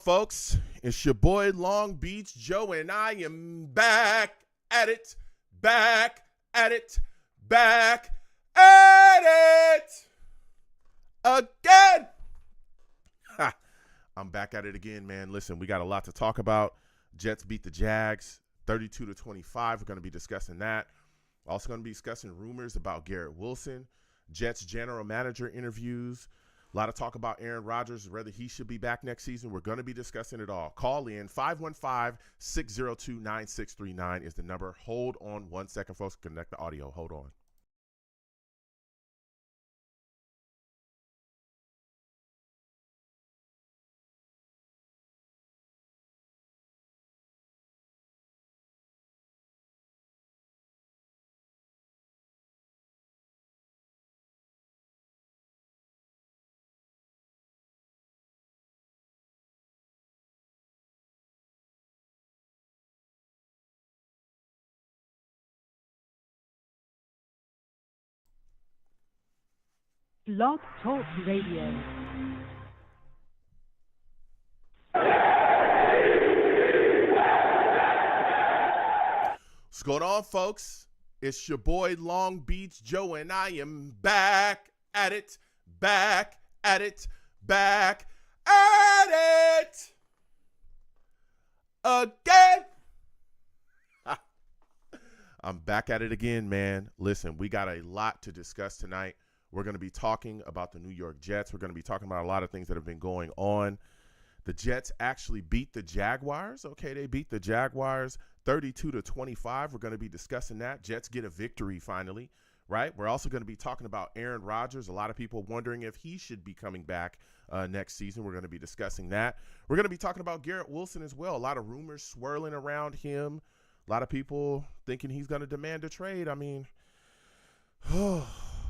Folks, it's your boy Long Beach Joe, and I am back at it, back at it, back at it again. Ha, I'm back at it again, man. Listen, we got a lot to talk about. Jets beat the Jags 32-25. We're going to be discussing that. Also going to be discussing rumors about Garrett Wilson, Jets general manager interviews. A lot of talk about Aaron Rodgers, whether he should be back next season. We're going to be discussing it all. Call in 515-602-9639 is the number. Hold on 1 second, folks. Connect the audio. Hold on. Blog Talk Radio. What's going on, folks? It's your boy Long Beach Joe, and I am back at it, back at it, back at it again. I'm back at it again, man. Listen, we got a lot to discuss tonight. We're going to be talking about the New York Jets. We're going to be talking about a lot of things that have been going on. The Jets actually beat the Jaguars. Okay, they beat the Jaguars 32-25. We're going to be discussing that. Jets get a victory finally, right? We're also going to be talking about Aaron Rodgers. A lot of people wondering if he should be coming back next season. We're going to be discussing that. We're going to be talking about Garrett Wilson as well. A lot of rumors swirling around him. A lot of people thinking he's going to demand a trade. I mean,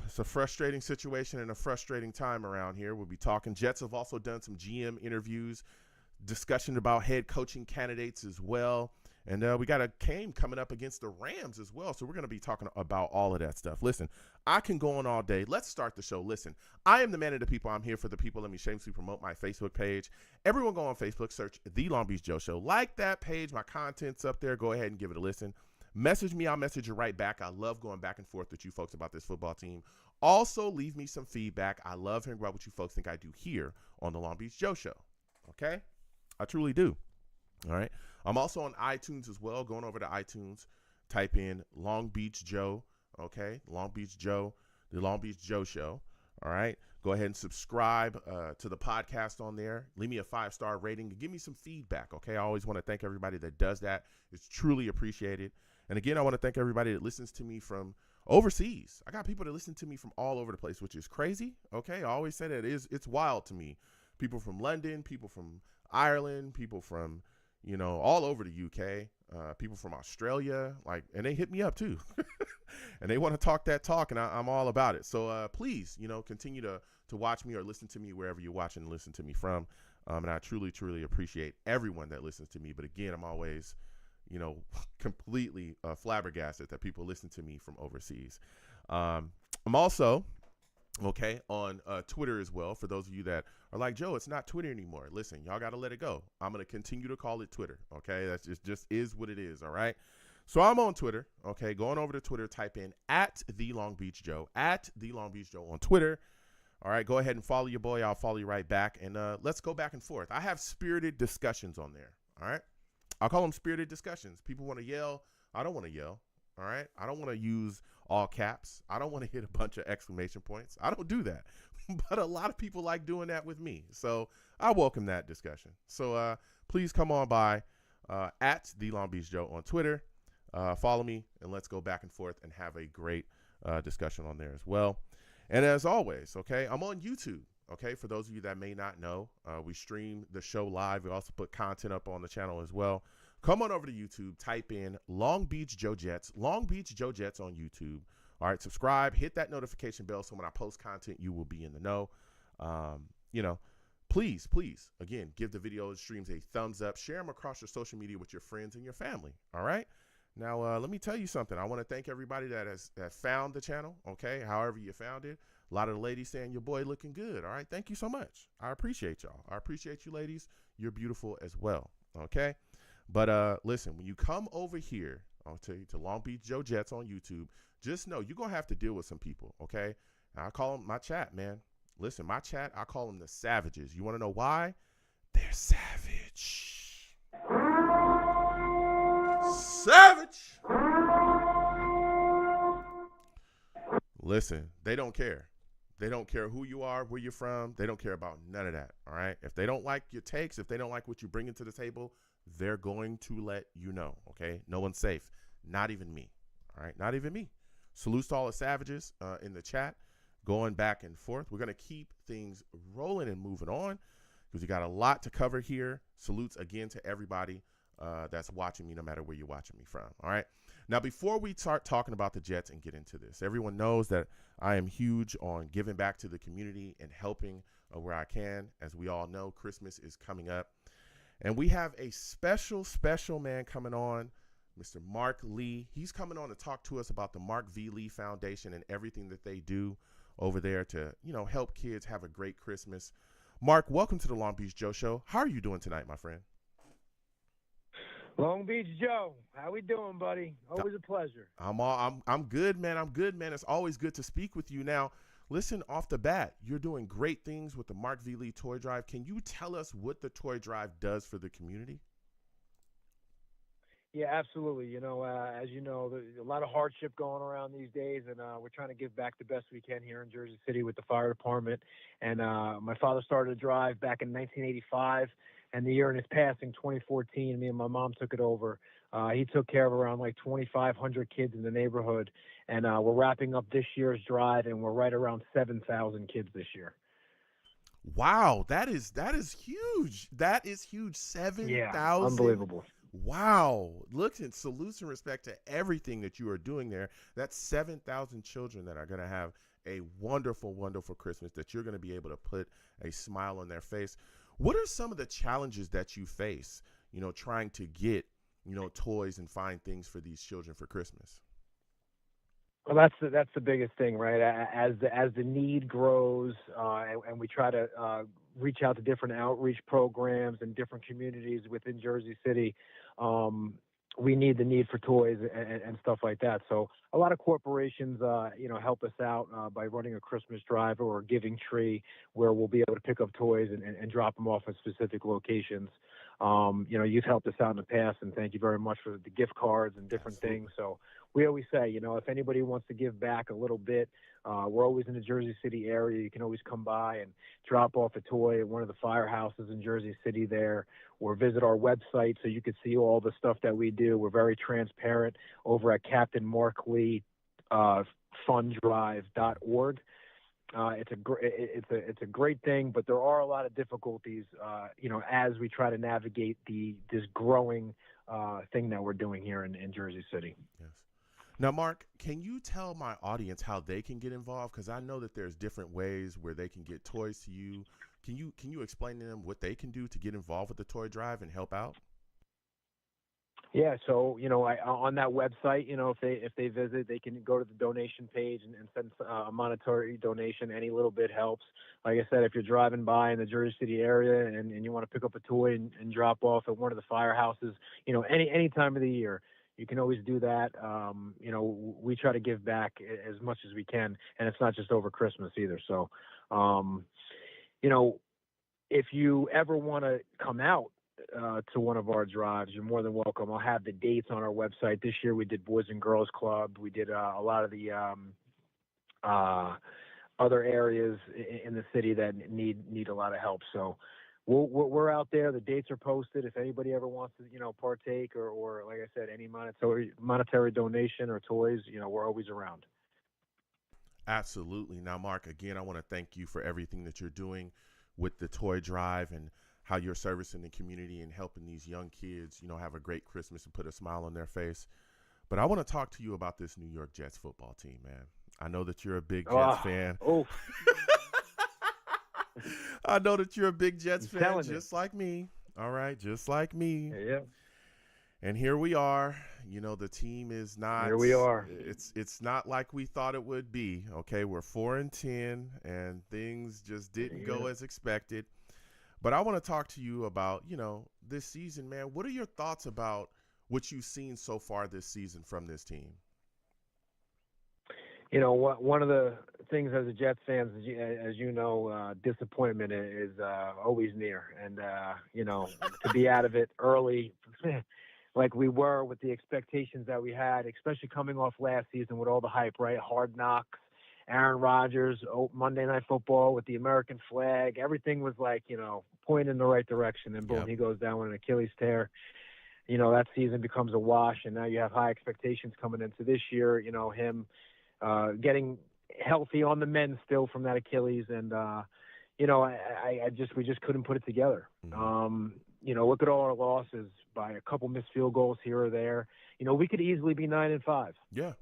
it's a frustrating situation and a frustrating time around here. We'll be talking. Jets have also done some GM interviews, discussion about head coaching candidates as well. And we got a game coming up against the Rams as well. So we're going to be talking about all of that stuff. Listen, I can go on all day. Let's start the show. Listen, I am the man of the people. I'm here for the people. Let me shamelessly promote my Facebook page. Everyone go on Facebook, search The Long Beach Joe Show. Like that page. My content's up there. Go ahead and give it a listen. Message me. I'll message you right back. I love going back and forth with you folks about this football team. Also, leave me some feedback. I love hearing about what you folks think I do here on the Long Beach Joe Show. Okay? I truly do. All right? I'm also on iTunes as well. Going over to iTunes, type in Long Beach Joe. Okay? Long Beach Joe, the Long Beach Joe Show. All right? Go ahead and subscribe to the podcast on there. Leave me a 5-star rating and give me some feedback. Okay? I always want to thank everybody that does that. It's truly appreciated. And again, I want to thank everybody that listens to me from overseas. I got people that listen to me from all over the place, which is crazy. Okay, I always say that it's wild to me. People from London, people from Ireland, people from all over the UK, people from Australia, and they hit me up too, and they want to talk that talk, and I'm all about it. So please, continue to watch me or listen to me wherever you're watching and listen to me from, and I truly, truly appreciate everyone that listens to me. But again, I'm always completely flabbergasted that people listen to me from overseas. I'm also, on Twitter as well. For those of you that are like, Joe, it's not Twitter anymore. Listen, y'all got to let it go. I'm going to continue to call it Twitter. Okay. That's just is what it is. All right. So I'm on Twitter. Okay. Going over to Twitter, type in @The Long Beach Joe, @The Long Beach Joe on Twitter. All right. Go ahead and follow your boy. I'll follow you right back. And let's go back and forth. I have spirited discussions on there. All right. I'll call them spirited discussions. People want to yell. I don't want to yell. All right. I don't want to use all caps. I don't want to hit a bunch of exclamation points. I don't do that. But a lot of people like doing that with me. So I welcome that discussion. So please come on by @The Long Beach Joe on Twitter. Follow me and let's go back and forth and have a great discussion on there as well. And as always, okay, I'm on YouTube. Okay, for those of you that may not know, we stream the show live. We also put content up on the channel as well. Come on over to YouTube, type in Long Beach Joe Jets, Long Beach Joe Jets on YouTube. All right, subscribe, hit that notification bell so when I post content, you will be in the know. Please, again, give the video streams a thumbs up. Share them across your social media with your friends and your family. All right. Now, let me tell you something. I want to thank everybody that found the channel. Okay, however you found it. A lot of the ladies saying your boy looking good. All right, thank you so much. I appreciate y'all. I appreciate you, ladies. You're beautiful as well. Okay, but listen, when you come over here, to Long Beach Joe Jets on YouTube, just know you're gonna have to deal with some people. Okay, and I call them my chat, man. Listen, my chat, I call them the savages. You want to know why? They're savage. Savage. Listen, they don't care. They don't care who you are, where you're from. They don't care about none of that, all right? If they don't like your takes, if they don't like what you bring into the table, they're going to let you know, okay? No one's safe. Not even me, all right? Not even me. Salutes to all the savages in the chat, going back and forth. We're going to keep things rolling and moving on because we got a lot to cover here. Salutes again to everybody that's watching me, no matter where you're watching me from, all right? Now, before we start talking about the Jets and get into this, everyone knows that I am huge on giving back to the community and helping where I can. As we all know, Christmas is coming up. And we have a special man coming on, Mr. Mark Lee. He's coming on to talk to us about the Mark V. Lee Foundation and everything that they do over there to, help kids have a great Christmas. Mark, welcome to the Long Beach Joe Show. How are you doing tonight, my friend? Long Beach Joe, how we doing, buddy? Always a pleasure. I'm good, man. I'm good, man. It's always good to speak with you. Now, listen, off the bat, you're doing great things with the Mark V. Lee Toy Drive. Can you tell us what the Toy Drive does for the community? Yeah, absolutely. As you know, there's a lot of hardship going around these days, and we're trying to give back the best we can here in Jersey City with the fire department. And my father started a drive back in 1985. And the year in his passing, 2014, me and my mom took it over. He took care of around 2,500 kids in the neighborhood. And we're wrapping up this year's drive, and we're right around 7,000 kids this year. Wow, that is huge. That is huge. 7,000. Yeah, unbelievable. Wow. Look, and salutes and respect to everything that you are doing there. That's 7,000 children that are going to have a wonderful, wonderful Christmas, that you're going to be able to put a smile on their face. What are some of the challenges that you face, trying to get, toys and find things for these children for Christmas? Well, that's the biggest thing, right? As the need grows, and we try to reach out to different outreach programs and different communities within Jersey City, we need the need for toys and stuff like that. So a lot of corporations, help us out by running a Christmas drive or a giving tree where we'll be able to pick up toys and drop them off at specific locations. You've helped us out in the past, and thank you very much for the gift cards and different things. So we always say, if anybody wants to give back a little bit, we're always in the Jersey City area. You can always come by and drop off a toy at one of the firehouses in Jersey City there, or visit our website so you can see all the stuff that we do. We're very transparent over at Captain Mark Lee fundrive.org. It's a great thing, but there are a lot of difficulties, as we try to navigate this growing thing that we're doing here in Jersey City. Yes. Now, Mark, can you tell my audience how they can get involved? Because I know that there's different ways where they can get toys to you. Can you explain to them what they can do to get involved with the toy drive and help out? Yeah, so on that website, if they visit, they can go to the donation page and send a monetary donation. Any little bit helps. Like I said, if you're driving by in the Jersey City area and you want to pick up a toy and drop off at one of the firehouses, any time of the year, you can always do that. We try to give back as much as we can, and it's not just over Christmas either. So, if you ever want to come out to one of our drives, you're more than welcome. I'll have the dates on our website. This year we did Boys and Girls Club. We did a lot of the other areas in the city that need a lot of help. So we're out there. The dates are posted. If anybody ever wants to, partake or like I said, any monetary donation or toys, we're always around. Absolutely. Now, Mark, again, I want to thank you for everything that you're doing with the toy drive and how you're servicing the community and helping these young kids, have a great Christmas and put a smile on their face. But I want to talk to you about this New York Jets football team, man. I know that you're a big Jets fan. Oh. I know that you're a big Jets fan, just like me. All right, just like me. Yeah. And here we are. You know, the team is not. Here we are. It's not like we thought it would be. Okay, we're 4-10, and things just didn't go as expected. But I want to talk to you about, this season, man. What are your thoughts about what you've seen so far this season from this team? One of the things as a Jets fan, as you know, disappointment is always near. And, to be out of it early, like we were with the expectations that we had, especially coming off last season with all the hype, right? Hard Knocks, Aaron Rodgers, Monday Night Football with the American flag. Everything was like, pointing in the right direction. And boom, He goes down with an Achilles tear. That season becomes a wash. And now you have high expectations coming into this year, him getting healthy on the men still from that Achilles. And, we just couldn't put it together. Mm-hmm. Look at all our losses by a couple missed field goals here or there. We could easily be 9-5. Yeah.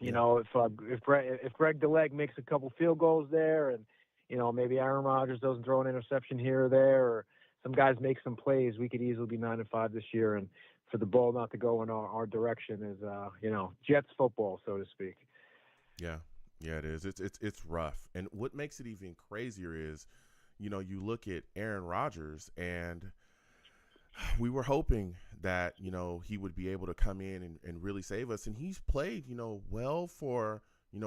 If Greg DeLeg makes a couple field goals there, and maybe Aaron Rodgers doesn't throw an interception here or there, or some guys make some plays, we could easily be 9-5 this year. And for the ball not to go in our direction is Jets football, so to speak. Yeah, it is. It's rough. And what makes it even crazier is, you look at Aaron Rodgers, and we were hoping that, he would be able to come in and really save us. And he's played, well for,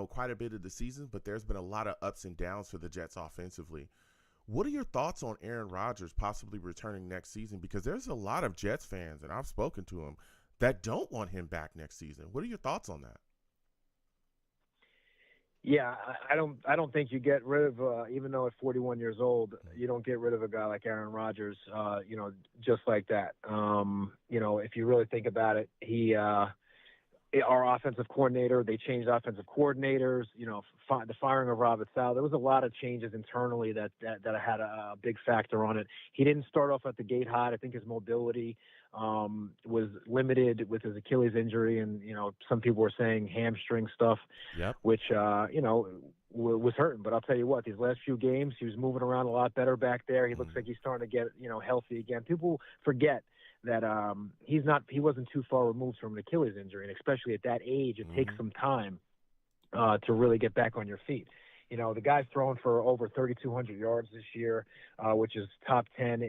quite a bit of the season, but there's been a lot of ups and downs for the Jets offensively. What are your thoughts on Aaron Rodgers possibly returning next season? Because there's a lot of Jets fans, and I've spoken to them, that don't want him back next season. What are your thoughts on that? Yeah, I don't think you get rid of, even though at 41 years old, you don't get rid of a guy like Aaron Rodgers, just like that. If you really think about it, our offensive coordinator, they changed offensive coordinators, the firing of Robert Saleh. There was a lot of changes internally that had a big factor on it. He didn't start off at the gate hot. I think his mobility was limited with his Achilles injury, and some people were saying hamstring stuff, which was hurting. But I'll tell you what, these last few games, he was moving around a lot better back there. He looks like he's starting to get healthy again. People forget that he wasn't too far removed from an Achilles injury, and especially at that age, it takes some time to really get back on your feet. The guy's throwing for over 3,200 yards this year, which is top 10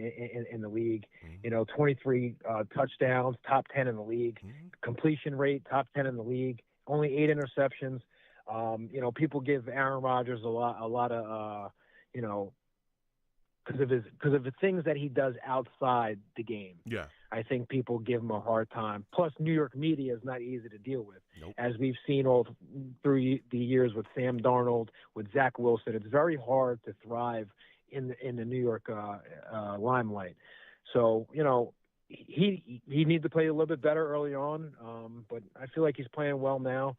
in the league. 23 touchdowns, top 10 in the league. Completion rate, top 10 in the league. Only 8 interceptions. People give Aaron Rodgers a lot of because of the things that he does outside the game. Yeah. I think people give him a hard time. Plus, New York media is not easy to deal with. Nope. As we've seen all through the years with Sam Darnold, with Zach Wilson, it's very hard to thrive in the New York limelight. So, he needs to play a little bit better early on, but I feel like he's playing well now.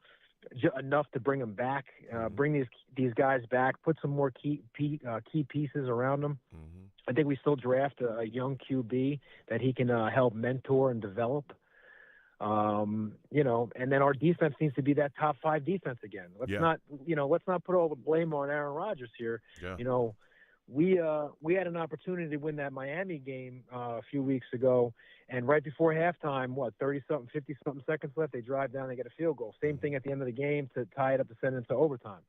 Enough to bring him back, bring these guys back, put some more key pieces around them. I think we still draft a young QB that he can help mentor and develop. And then our defense needs to be that top 5 defense again. Let's not put all the blame on Aaron Rodgers here. Yeah. We had an opportunity to win that Miami game a few weeks ago, and right before halftime, 30-something, 50-something seconds left, they drive down, they get a field goal. Same thing at the end of the game to tie it up to send it into overtime.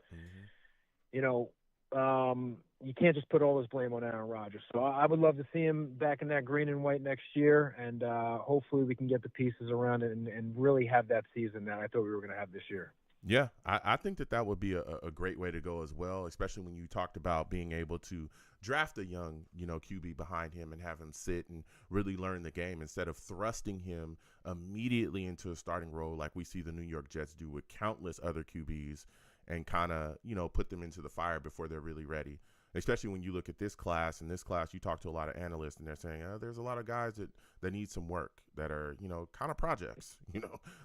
You can't just put all this blame on Aaron Rodgers. So I would love to see him back in that green and white next year, and hopefully we can get the pieces around it and really have that season that I thought we were going to have this year. Yeah, I think that would be a great way to go as well, especially when you talked about being able to draft a young, QB behind him and have him sit and really learn the game instead of thrusting him immediately into a starting role like we see the New York Jets do with countless other QBs and kind of, put them into the fire before they're really ready. Especially when you look at this class, you talk to a lot of analysts and they're saying, there's a lot of guys that need some work that are, kind of projects,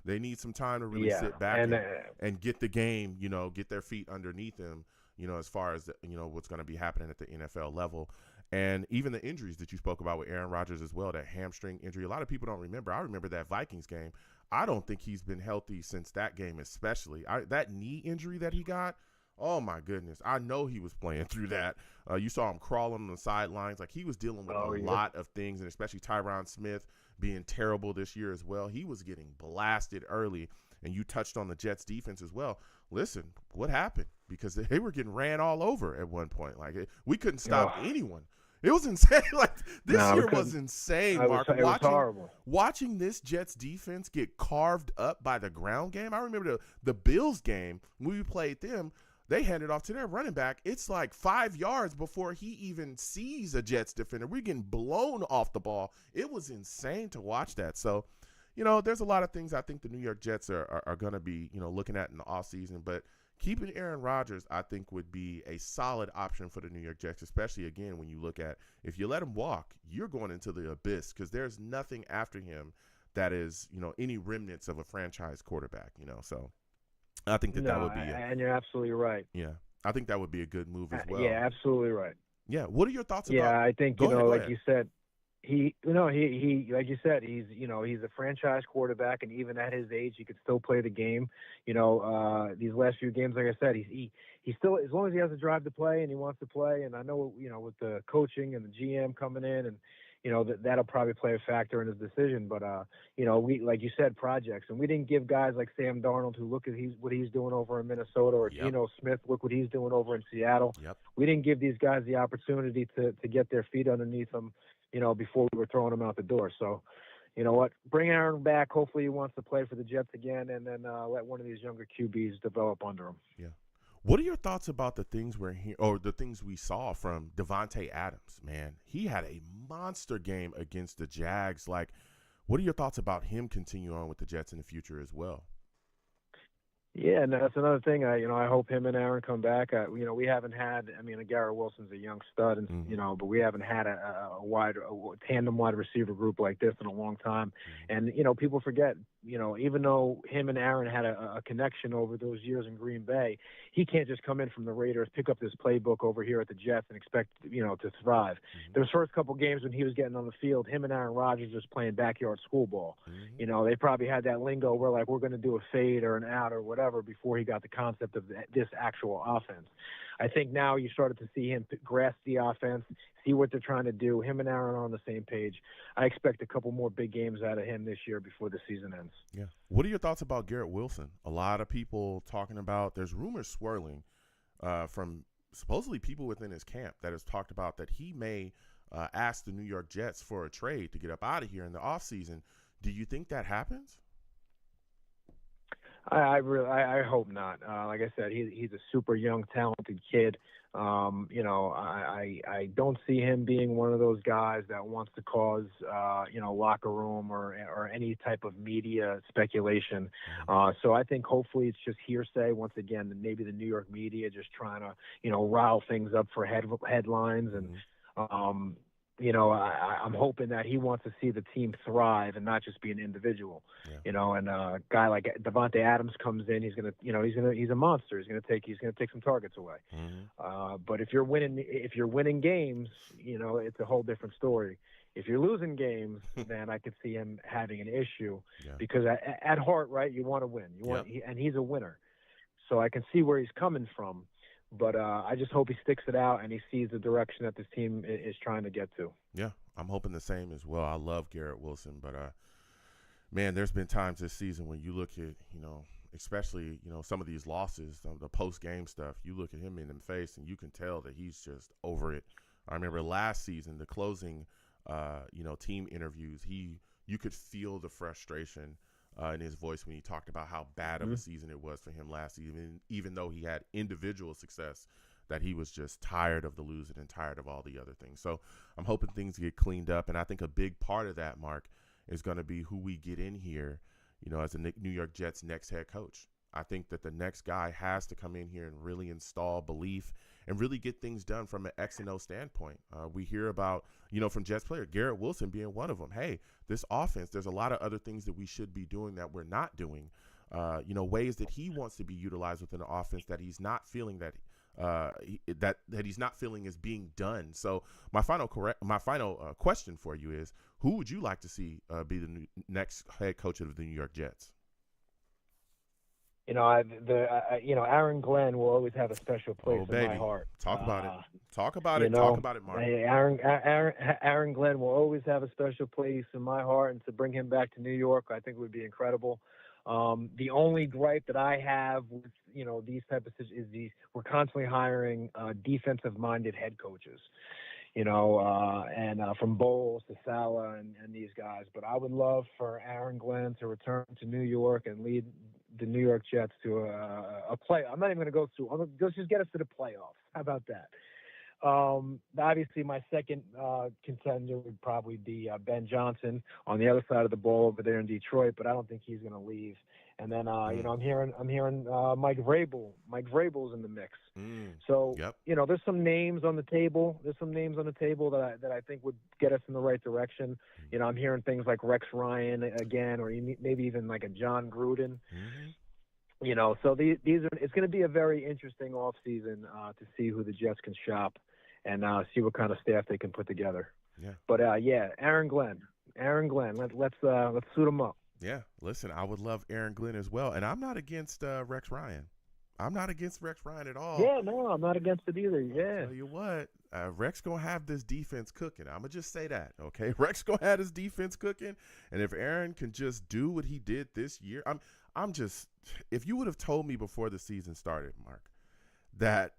they need some time to really sit back and get the game, get their feet underneath them, as far as, what's going to be happening at the NFL level. And even the injuries that you spoke about with Aaron Rodgers as well, that hamstring injury, a lot of people don't remember. I remember that Vikings game. I don't think he's been healthy since that game, especially. That knee injury that he got, Oh my goodness! I know he was playing through that. You saw him crawling on the sidelines, like he was dealing with a lot of things, and especially Tyron Smith being terrible this year as well. He was getting blasted early, and you touched on the Jets defense as well. Listen, what happened? Because they were getting ran all over at one point. Like we couldn't stop anyone. It was insane. Like this year was insane, Mark. It was horrible. Watching this Jets defense get carved up by the ground game. I remember the Bills game when we played them. They hand it off to their running back. It's like 5 yards before he even sees a Jets defender. We're getting blown off the ball. It was insane to watch that. So, there's a lot of things I think the New York Jets are going to be, looking at in the offseason. But keeping Aaron Rodgers, I think, would be a solid option for the New York Jets, especially, again, when you look at if you let him walk, you're going into the abyss because there's nothing after him that is, any remnants of a franchise quarterback, So I think that would be and you're absolutely right. Yeah. I think that would be a good move as well. Yeah, absolutely right. Yeah. What are your thoughts about? Yeah, I think, Go ahead. like you said, he like you said, he's a franchise quarterback, and even at his age, he could still play the game. These last few games, like I said, he still, as long as he has a drive to play and he wants to play, and I know, with the coaching and the GM coming in, and that'll probably play a factor in his decision. But we, like you said, projects, and we didn't give guys like Sam Darnold, who look at what he's doing over in Minnesota, or Geno Smith, look what he's doing over in Seattle. Yep. We didn't give these guys the opportunity to get their feet underneath them, before we were throwing them out the door. So, you know what? Bring Aaron back. Hopefully he wants to play for the Jets again, and then let one of these younger QBs develop under him. Yeah. What are your thoughts about the things the things we saw from Davante Adams, man? He had a monster game against the Jags. Like, what are your thoughts about him continuing on with the Jets in the future as well? Yeah, and that's another thing. I hope him and Aaron come back. We haven't had. Garrett Wilson's a young stud, and but we haven't had a tandem wide receiver group like this in a long time. And people forget. Even though him and Aaron had a connection over those years in Green Bay, he can't just come in from the Raiders, pick up this playbook over here at the Jets, and expect to thrive. Those first couple games when he was getting on the field, him and Aaron Rodgers just playing backyard school ball. They probably had that lingo where like we're going to do a fade or an out or whatever before he got the concept of this actual offense. I think now you started to see him grasp the offense, see what they're trying to do. Him and Aaron are on the same page. I expect a couple more big games out of him this year before the season ends. Yeah. What are your thoughts about Garrett Wilson? A lot of people talking about, there's rumors swirling from supposedly people within his camp that has talked about that he may ask the New York Jets for a trade to get up out of here in the offseason. Do you think that happens? I hope not. Like I said, he's a super young, talented kid. I don't see him being one of those guys that wants to cause, locker room or any type of media speculation. So I think hopefully it's just hearsay. Once again, maybe the New York media just trying to, rise things up for headlines and, I'm hoping that he wants to see the team thrive and not just be an individual. And a guy like Davante Adams comes in, he's a monster. He's gonna take some targets away. But if you're winning games, it's a whole different story. If you're losing games, then I could see him having an issue because at heart, right, you want to win. And he's a winner. So I can see where he's coming from. But I just hope he sticks it out and he sees the direction that this team is trying to get to. Yeah, I'm hoping the same as well. I love Garrett Wilson, but, man, there's been times this season when you look at, especially, some of these losses, the post-game stuff, you look at him in the face and you can tell that he's just over it. I remember last season, the closing, team interviews, you could feel the frustration in his voice when he talked about how bad of a season it was for him last season, even though he had individual success, that he was just tired of the losing and tired of all the other things. So I'm hoping things get cleaned up, and I think a big part of that, Mark, is going to be who we get in here, as the New York Jets' next head coach. I think that the next guy has to come in here and really install belief and really get things done from an X and O standpoint. We hear about, from Jets player, Garrett Wilson being one of them. Hey, this offense, there's a lot of other things that we should be doing that we're not doing. Ways that he wants to be utilized within the offense that he's not feeling that he's not feeling is being done. So my final question for you is, who would you like to see be the next head coach of the New York Jets? Aaron Glenn will always have a special place Oh, in my baby. heart. Talk about it. Talk about You it. Talk know, about it, Mark. Aaron Glenn will always have a special place in my heart, and to bring him back to New York, I think would be incredible. The only gripe that I have with these type of is we're constantly hiring defensive-minded head coaches, and from Bowles to Salah and these guys. But I would love for Aaron Glenn to return to New York and lead the New York Jets to a play. I'm not even going to go through. Let's just get us to the playoffs. How about that? Obviously, my second contender would probably be Ben Johnson on the other side of the ball over there in Detroit, but I don't think he's going to leave. And then, I'm hearing Mike Vrabel. Mike Vrabel's in the mix. So, Yep. There's some names on the table. There's some names on the table that I think would get us in the right direction. I'm hearing things like Rex Ryan again, or maybe even like a John Gruden. So these are. It's going to be a very interesting offseason to see who the Jets can shop and see what kind of staff they can put together. Yeah. But Aaron Glenn. Let's suit him up. Yeah. Listen, I would love Aaron Glenn as well, and I'm not against Rex Ryan. I'm not against Rex Ryan at all. Yeah, no, I'm not against it either. Yeah. I'll tell you what, Rex gonna have this defense cooking. I'm gonna just say that, okay? Rex gonna have his defense cooking, and if Aaron can just do what he did this year, I'm just. If you would have told me before the season started, Mark, that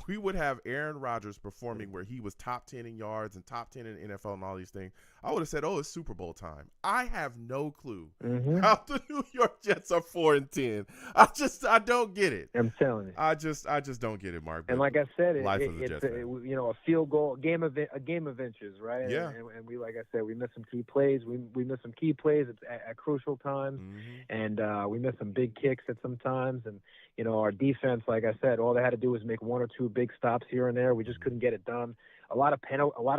we would have Aaron Rodgers performing where he was top 10 in yards and top 10 in NFL and all these things, I would have said, it's Super Bowl time. I have no clue how the New York Jets are 4-10. I don't get it. I'm telling you. I just don't get it, Mark. And like I said, it's a field goal, a game of inches, right? Yeah. And we, like I said, we missed some key plays. We missed some key plays at crucial times, and we missed some big kicks at some times. And our defense, like I said, all they had to do was make one or two big stops here and there. We just couldn't get it done. A lot of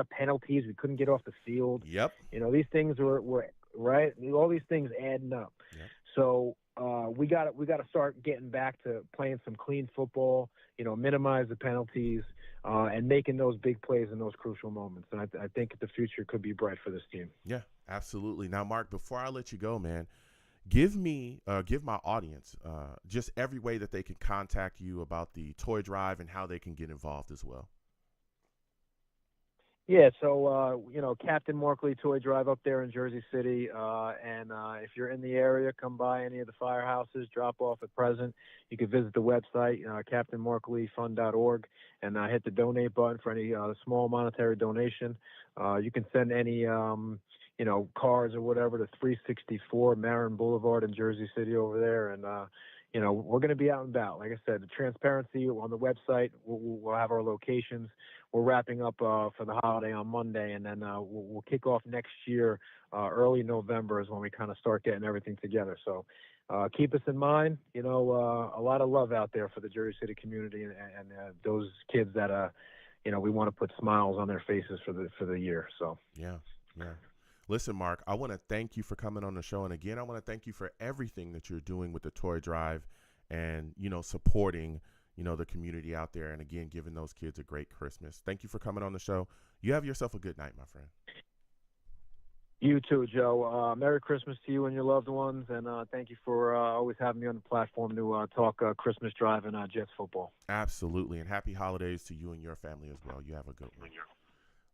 penalties. We couldn't get off the field. Yep. These things were right. All these things adding up. Yep. So we got to start getting back to playing some clean football. Minimize the penalties and making those big plays in those crucial moments. And I think the future could be bright for this team. Yeah, absolutely. Now, Mark, before I let you go, man, give my audience just every way that they can contact you about the toy drive and how they can get involved as well. Yeah, so Captain Markley Toy Drive up there in Jersey City, and if you're in the area, come by any of the firehouses, drop off a present. You can visit the website, CaptainMarkleyFund.org, and hit the donate button for any small monetary donation. You can send any cars or whatever to 364 Marin Boulevard in Jersey City over there, and we're going to be out and about. Like I said, the transparency on the website. We'll have our locations. We're wrapping up for the holiday on Monday, and then we'll kick off next year. Early November is when we kind of start getting everything together. So keep us in mind. A lot of love out there for the Jersey City community and those kids that we want to put smiles on their faces for the year. So yeah. Listen, Mark, I want to thank you for coming on the show, and again, I want to thank you for everything that you're doing with the Toy Drive, and supporting the community out there, and again, giving those kids a great Christmas. Thank you for coming on the show. You have yourself a good night, my friend. You too, Joe. Merry Christmas to you and your loved ones, and thank you for always having me on the platform to talk Christmas Drive and Jets football. Absolutely, and happy holidays to you and your family as well. You have a good one.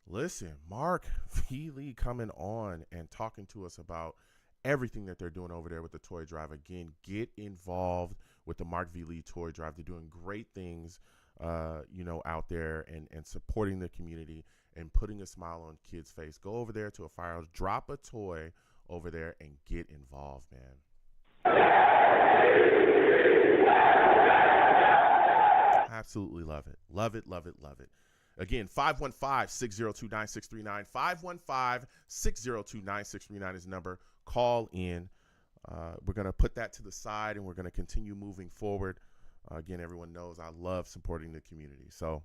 Listen, Mark V. Lee coming on and talking to us about everything that they're doing over there with the Toy Drive. Again, get involved with the Mark V. Lee Toy Drive. They're doing great things, out there and supporting the community and putting a smile on kids' face. Go over there to a firehouse, drop a toy over there, and get involved, man. Absolutely love it. Love it, love it, love it. Again, 515-602-9639. 515-602-9639 is the number. Call in. We're going to put that to the side, and we're going to continue moving forward. Again, everyone knows I love supporting the community. So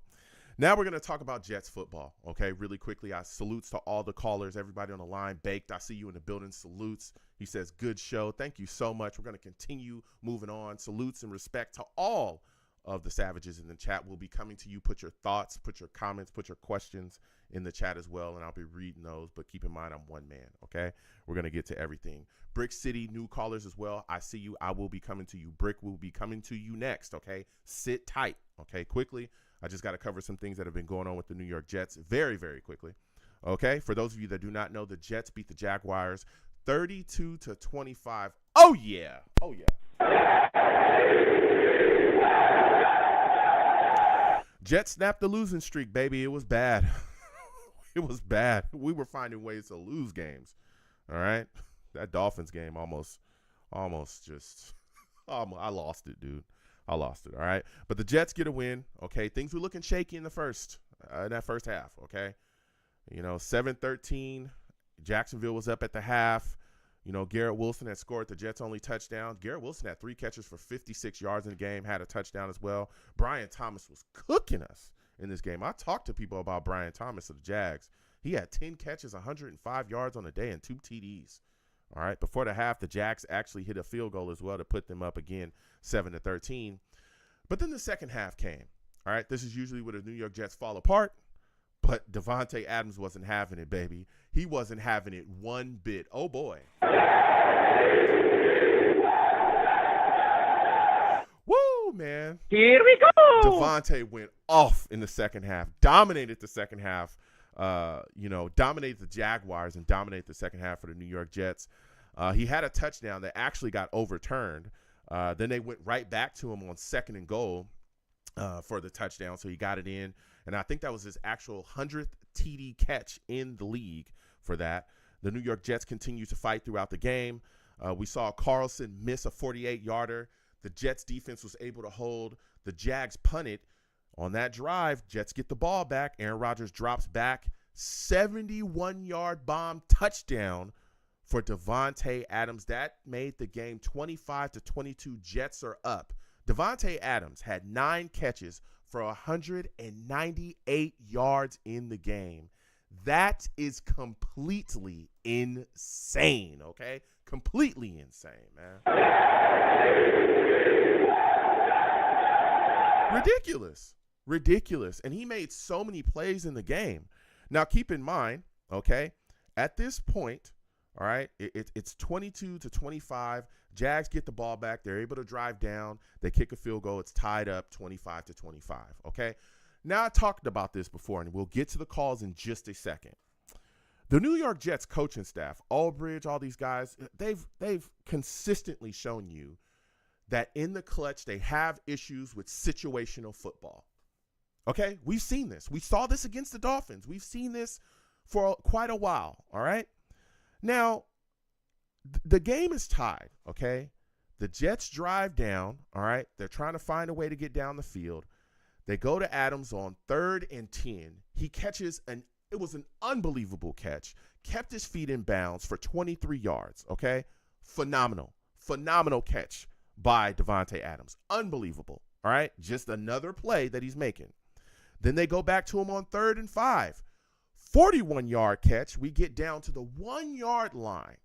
now we're going to talk about Jets football, okay? Really quickly, I salutes to all the callers, everybody on the line. Baked, I see you in the building. Salutes. He says, good show. Thank you so much. We're going to continue moving on. Salutes and respect to all of the Savages in the chat. We'll be coming to you. Put your thoughts, put your comments, put your questions in the chat as well, and I'll be reading those. But keep in mind, I'm one man, okay? We're going to get to everything. Brick City, new callers as well. I see you. I will be coming to you. Brick will be coming to you next, okay? Sit tight, okay? Quickly, I just got to cover some things that have been going on with the New York Jets very, very quickly, okay? For those of you that do not know, the Jets beat the Jaguars 32-25. Oh, yeah. Oh, yeah. Jets snapped the losing streak, baby. It was bad. It was bad. We were finding ways to lose games. All right. That Dolphins game almost just, I lost it, dude. I lost it. All right. But the Jets get a win. Okay. Things were looking shaky in that first half. Okay. 7-13. Jacksonville was up at the half. Garrett Wilson had scored the Jets' only touchdown. Garrett Wilson had 3 catches for 56 yards in the game, had a touchdown as well. Brian Thomas was cooking us in this game. I talked to people about Brian Thomas of the Jags. He had 10 catches, 105 yards on the day, and 2 TDs. All right. Before the half, the Jags actually hit a field goal as well to put them up again 7-13. But then the second half came. All right. This is usually where the New York Jets fall apart. But Davante Adams wasn't having it, baby. He wasn't having it one bit. Oh, boy. Woo, man. Here we go. Davante went off in the second half, dominated the second half, dominated the Jaguars and dominated the second half for the New York Jets. He had a touchdown that actually got overturned. Then they went right back to him on 2nd and goal for the touchdown, so he got it in. And I think that was his actual 100th TD catch in the league for that. The New York Jets continue to fight throughout the game. We saw Carlson miss a 48-yarder. The Jets defense was able to hold. The Jags punted. On that drive, Jets get the ball back. Aaron Rodgers drops back. 71-yard bomb touchdown for Davante Adams. That made the game 25-22. Jets are up. Davante Adams had 9 catches for 198 yards in the game. That is completely insane, okay? Completely insane, man. Ridiculous. And he made so many plays in the game. Now, keep in mind, okay, at this point, all right, it's 22-25. Jags get the ball back. They're able to drive down. They kick a field goal. It's tied up 25-25, okay? Now, I talked about this before, and we'll get to the calls in just a second. The New York Jets coaching staff, Aldridge, all these guys, they've consistently shown you that in the clutch they have issues with situational football, okay? We've seen this. We saw this against the Dolphins. We've seen this for quite a while, all right? Now, the game is tied, okay? The Jets drive down, all right? They're trying to find a way to get down the field. They go to Adams on 3rd and 10. He catches it was an unbelievable catch, kept his feet in bounds for 23 yards, okay? Phenomenal catch by Davante Adams. Unbelievable, all right? Just another play that he's making. Then they go back to him on 3rd and 5. 41-yard catch. We get down to the 1-yard line.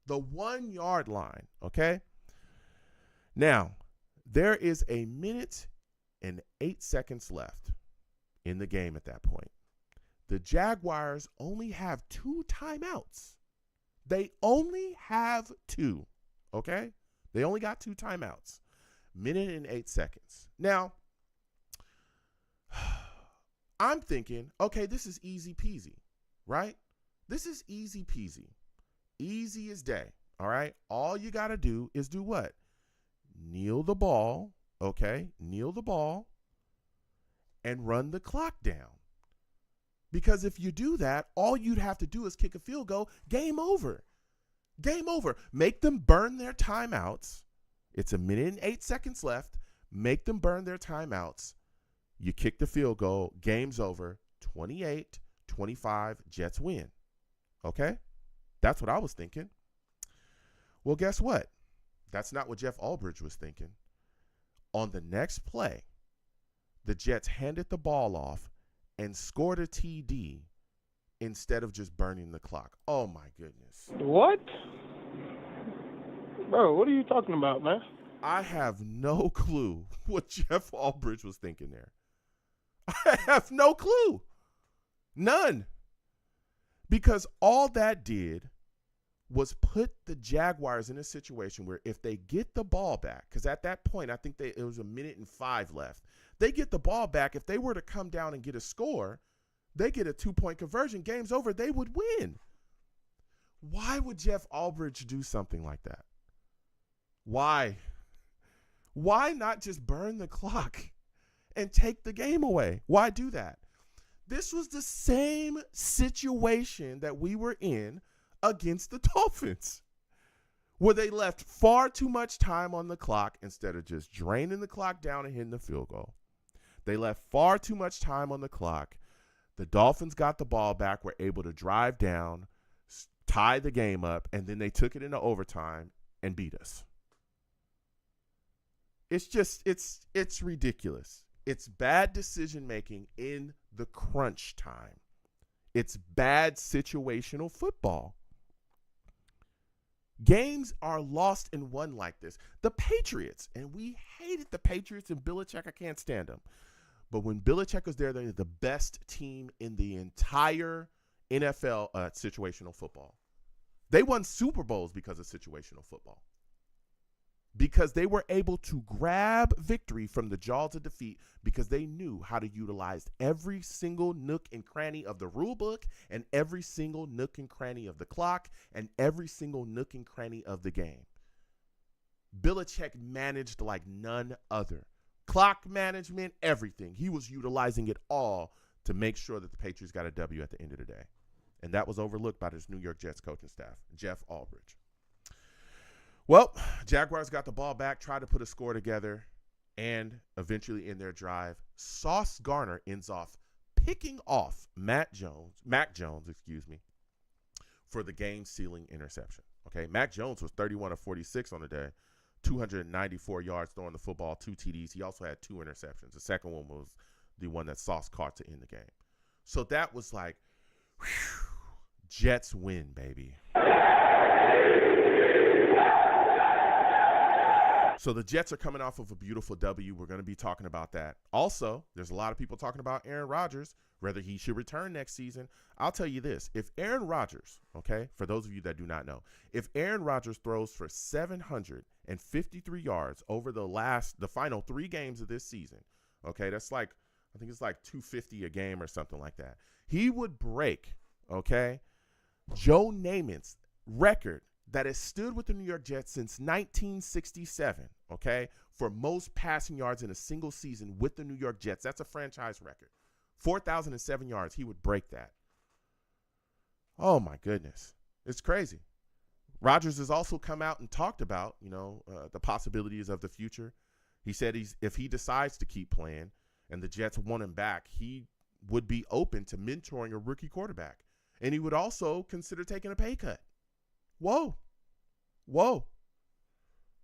The 1-yard line, okay? Now, there is a minute and 8 seconds left in the game at that point. The Jaguars only have 2 timeouts. They only have 2, okay? They only got 2 timeouts. Minute and 8 seconds. Now, I'm thinking, okay, this is easy peasy, right? This is easy peasy. Easy as day, all right? All you got to do is do what? Kneel the ball, okay? Kneel the ball and run the clock down. Because if you do that, all you'd have to do is kick a field goal. Game over. Game over. Make them burn their timeouts. It's a minute and 8 seconds left. Make them burn their timeouts. You kick the field goal. Game's over. 28-25. Jets win. Okay? That's what I was thinking. Well, guess what? That's not what Jeff Aldridge was thinking. On the next play, the Jets handed the ball off and scored a TD instead of just burning the clock. Oh, my goodness. What? Bro, what are you talking about, man? I have no clue what Jeff Albridge was thinking there. I have no clue. None. Because all that did was put the Jaguars in a situation where if they get the ball back, because at that point, I think it was 1:05 left. They get the ball back. If they were to come down and get a score, they get a 2-point conversion, game's over, they would win. Why would Jeff Albridge do something like that? Why? Why not just burn the clock and take the game away? Why do that? This was the same situation that we were in against the Dolphins, where they left far too much time on the clock instead of just draining the clock down and hitting the field goal. They left far too much time on the clock. The Dolphins got the ball back, were able to drive down, tie the game up, and then they took it into overtime and beat us. It's ridiculous. It's bad decision-making in the crunch time. It's bad situational football. Games are lost and won like this. The Patriots, and we hated the Patriots and Belichick. I can't stand them. But when Belichick was there, they're the best team in the entire NFL situational football. They won Super Bowls because of situational football. Because they were able to grab victory from the jaws of defeat because they knew how to utilize every single nook and cranny of the rule book and every single nook and cranny of the clock and every single nook and cranny of the game. Belichick managed like none other. Clock management, everything. He was utilizing it all to make sure that the Patriots got a W at the end of the day. And that was overlooked by this New York Jets coaching staff, Jeff Albridge. Well, Jaguars got the ball back, tried to put a score together, and eventually in their drive, Sauce Gardner ends off picking off Mac Jones, for the game-sealing interception. Okay, Mac Jones was 31 of 46 on the day, 294 yards throwing the football, 2 TDs. He also had 2 interceptions. The second one was the one that Sauce caught to end the game. So that was like, whew, Jets win, baby. So the Jets are coming off of a beautiful W. We're going to be talking about that. Also, there's a lot of people talking about Aaron Rodgers, whether he should return next season. I'll tell you this. If Aaron Rodgers, okay, for those of you that do not know, if Aaron Rodgers throws for 753 yards over the final 3 games of this season, okay, that's like, I think it's like 250 a game or something like that. He would break, okay, Joe Namath's record that has stood with the New York Jets since 1967, okay, for most passing yards in a single season with the New York Jets. That's a franchise record. 4,007 yards. He would break that. Oh, my goodness. It's crazy. Rodgers has also come out and talked about, the possibilities of the future. He said if he decides to keep playing and the Jets want him back, he would be open to mentoring a rookie quarterback. And he would also consider taking a pay cut. Whoa.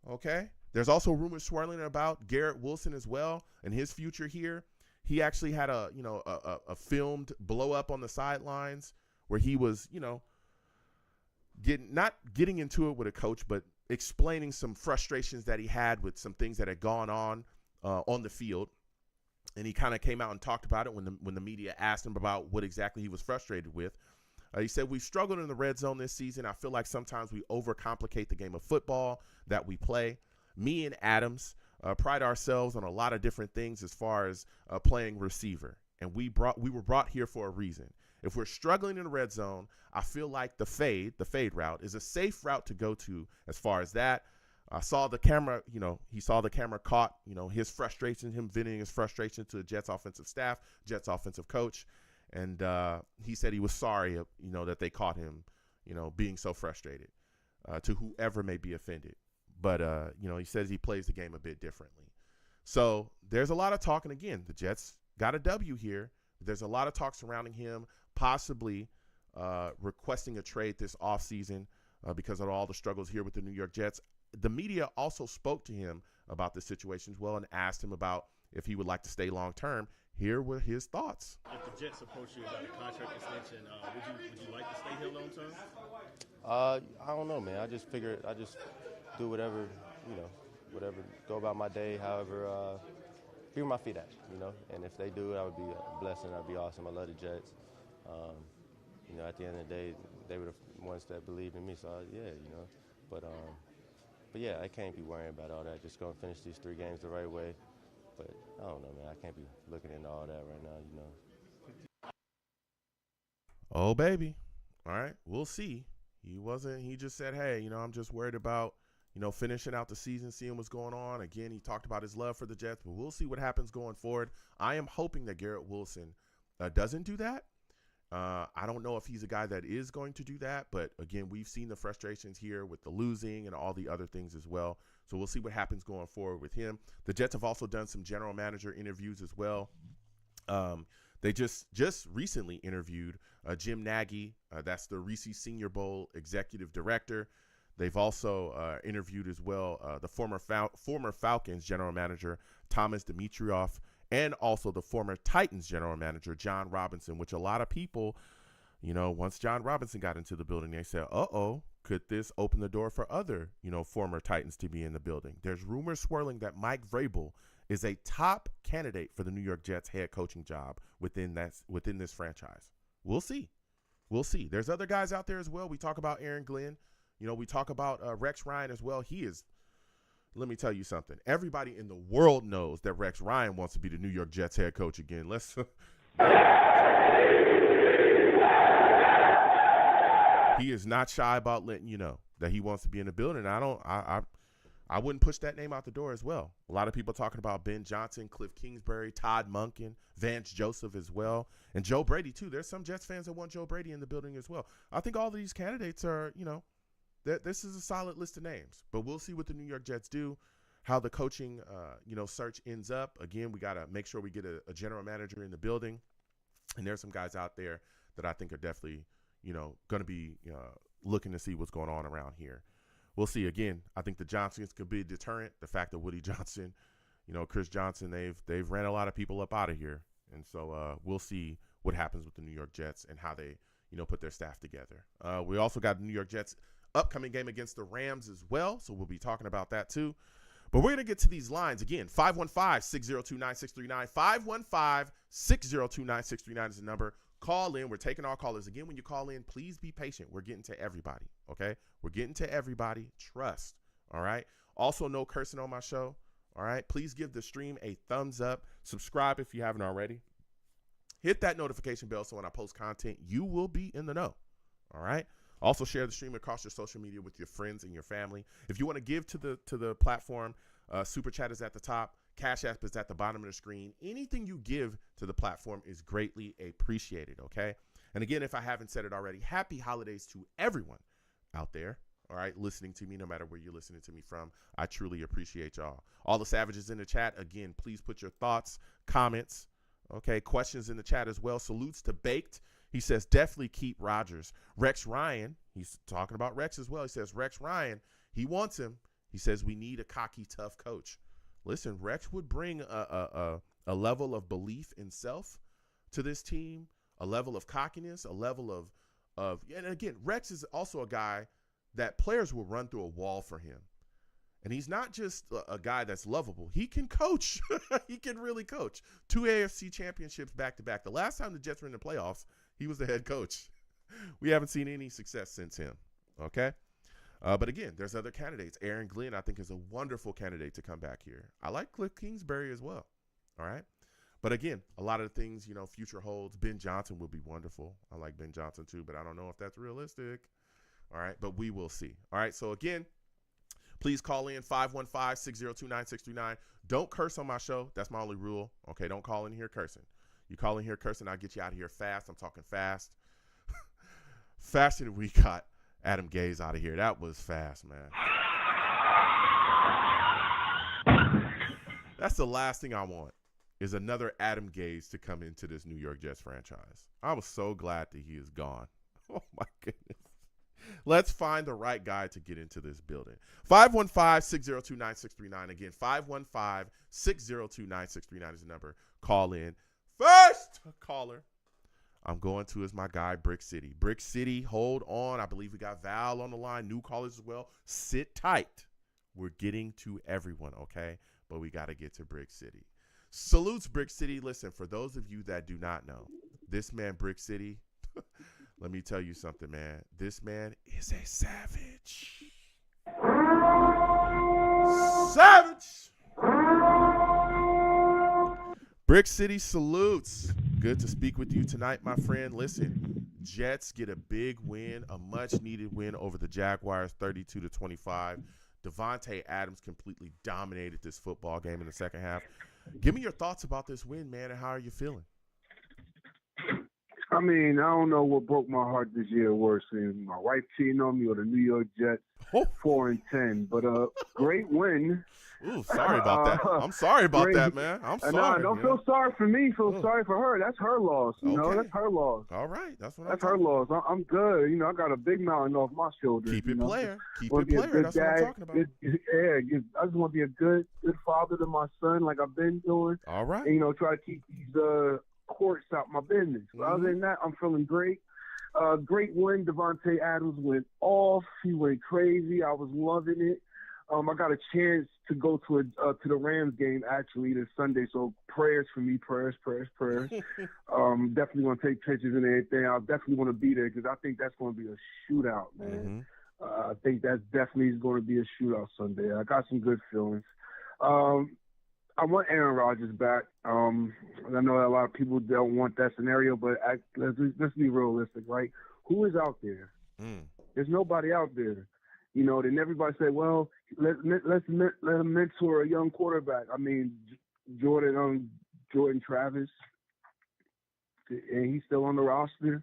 Okay. There's also rumors swirling about Garrett Wilson as well and his future here. He actually had a filmed blow up on the sidelines where he was, not getting into it with a coach, but explaining some frustrations that he had with some things that had gone on the field. And he kind of came out and talked about it when the media asked him about what exactly he was frustrated with. He said, we've struggled in the red zone this season. I feel like sometimes we overcomplicate the game of football that we play. Me and Adams pride ourselves on a lot of different things as far as playing receiver. And we were brought here for a reason. If we're struggling in the red zone, I feel like the fade route is a safe route to go to as far as that. I saw the camera, he saw the camera caught, his frustration, him venting his frustration to the Jets offensive staff, Jets offensive coach. And he said he was sorry, that they caught him, being so frustrated to whoever may be offended. But, he says he plays the game a bit differently. So there's a lot of talk. And again, the Jets got a W here. There's a lot of talk surrounding him, possibly requesting a trade this offseason because of all the struggles here with the New York Jets. The media also spoke to him about the situation as well and asked him about if he would like to stay long term. Here were his thoughts. If the Jets approach you about a contract extension, would you like to stay here long term? I don't know, man. I just figured I just do whatever, whatever, go about my day, however, be where my feet at, you know. And if they do, that would be a blessing. That'd be awesome. I love the Jets. You know, at the end of the day, they were the ones that believed in me. So yeah, you know, but yeah, I can't be worrying about all that. Just gonna finish these 3 games the right way. But I don't know, man. I can't be looking into all that right now, you know. Oh, baby. All right, we'll see. He just said, hey, you know, I'm just worried about, you know, finishing out the season, seeing what's going on. Again, he talked about his love for the Jets, but we'll see what happens going forward. I am hoping that Garrett Wilson doesn't do that. I don't know if he's a guy that is going to do that, but again, we've seen the frustrations here with the losing and all the other things as well. So we'll see what happens going forward with him. The Jets have also done some general manager interviews as well. They just recently interviewed Jim Nagy. That's the Reese Senior Bowl executive director. They've also interviewed as well the former Falcons general manager Thomas Dimitroff, and also the former Titans general manager John Robinson, which a lot of people, you know, once John Robinson got into the building, they said, could this open the door for other, you know, former Titans to be in the building? There's rumors swirling that Mike Vrabel is a top candidate for the New York Jets head coaching job within this franchise. We'll see. We'll see. There's other guys out there as well. We talk about Aaron Glenn. You know, we talk about Rex Ryan as well. He is, let me tell you something. Everybody in the world knows that Rex Ryan wants to be the New York Jets head coach again. He is not shy about letting you know that he wants to be in the building. I wouldn't push that name out the door as well. A lot of people talking about Ben Johnson, Cliff Kingsbury, Todd Monken, Vance Joseph as well, and Joe Brady too. There's some Jets fans that want Joe Brady in the building as well. I think all of these candidates are, you know, this is a solid list of names, but we'll see what the New York Jets do, how the coaching, you know, search ends up. Again, we got to make sure we get a general manager in the building, and there's some guys out there that I think are definitely, you know, going to be looking to see what's going on around here. We'll see. Again, I think the Johnsons could be a deterrent. The fact that Woody Johnson, you know, Chris Johnson, they've ran a lot of people up out of here, and so we'll see what happens with the New York Jets and how they, you know, put their staff together. We also got the New York Jets upcoming game against the Rams as well, so we'll be talking about that too. But we're going to get to these lines. Again, 515-602-9639. 515-602-9639 is the number. Call in. We're taking all callers. Again, when you call in, please be patient. We're getting to everybody, okay? We're getting to everybody. Trust, all right? Also, no cursing on my show, all right? Please give the stream a thumbs up. Subscribe if you haven't already. Hit that notification bell so when I post content, you will be in the know, all right? Also, share the stream across your social media with your friends and your family. If you want to give to the platform, Super Chat is at the top. Cash App is at the bottom of the screen. Anything you give to the platform is greatly appreciated, okay? And again, if I haven't said it already, happy holidays to everyone out there, all right, listening to me no matter where you're listening to me from. I truly appreciate y'all. All the savages in the chat, again, please put your thoughts, comments, okay, questions in the chat as well. Salutes to Baked. He says, definitely keep Rodgers. Rex Ryan, he's talking about Rex as well. He says, Rex Ryan, he wants him. He says, we need a cocky, tough coach. Listen, Rex would bring a level of belief in self to this team, a level of cockiness, a level of and again, Rex is also a guy that players will run through a wall for him. And he's not just a guy that's lovable. He can coach. He can really coach. 2 AFC championships back-to-back. The last time the Jets were in the playoffs, he was the head coach. We haven't seen any success since him, okay? But again, there's other candidates. Aaron Glenn, I think, is a wonderful candidate to come back here. I like Cliff Kingsbury as well, all right? But again, a lot of the things, you know, future holds. Ben Johnson will be wonderful. I like Ben Johnson too, but I don't know if that's realistic, all right? But we will see, all right? So again, please call in 515-602-9639. Don't curse on my show. That's my only rule, okay? Don't call in here cursing. You call in here cursing, I'll get you out of here fast. I'm talking fast. Faster than we got Adam Gase out of here. That was fast, man. That's the last thing I want is another Adam Gase to come into this New York Jets franchise. I was so glad that he is gone. Oh, my goodness. Let's find the right guy to get into this building. 515-602-9639. Again, 515-602-9639 is the number. Call in. First caller I'm going to is my guy, Brick City. Brick City, hold on. I believe we got Val on the line, new callers as well. Sit tight. We're getting to everyone, okay? But we got to get to Brick City. Salutes, Brick City. Listen, for those of you that do not know, this man, Brick City, let me tell you something, man. This man is a savage. Savage! Brick City salutes. Good to speak with you tonight, my friend. Listen, Jets get a big win, a much-needed win over the Jaguars, 32-25. Devontae Adams completely dominated this football game in the second half. Give me your thoughts about this win, man, and how are you feeling? I mean, I don't know what broke my heart this year worse than my wife cheating on me or the New York Jets 4-10. But great win. Ooh, sorry about that. I'm sorry about that, man. I'm sorry. Don't feel sorry for me. Feel sorry for her. That's her loss. You know, that's her loss. All right, that's her loss. I'm good. You know, I got a big mountain off my shoulders. Keep it player. Keep it player. That's what I'm talking about. I just want to be a good father to my son, like I've been doing. All right. And, you know, try to keep these courts out my business. But other than that, I'm feeling great. Great win. Devontae Adams went off. He went crazy. I was loving it. I got a chance to go to the Rams game actually this Sunday, so prayers for me, prayers. Definitely want to take pictures and everything. I definitely want to be there because I think that's going to be a shootout, man. I think that's definitely going to be a shootout Sunday. I got some good feelings. I want Aaron Rodgers back. I know a lot of people don't want that scenario, but let's be realistic, right? Who is out there? There's nobody out there. You know, then everybody say, well, let him mentor a young quarterback. I mean, Jordan Travis, and he's still on the roster.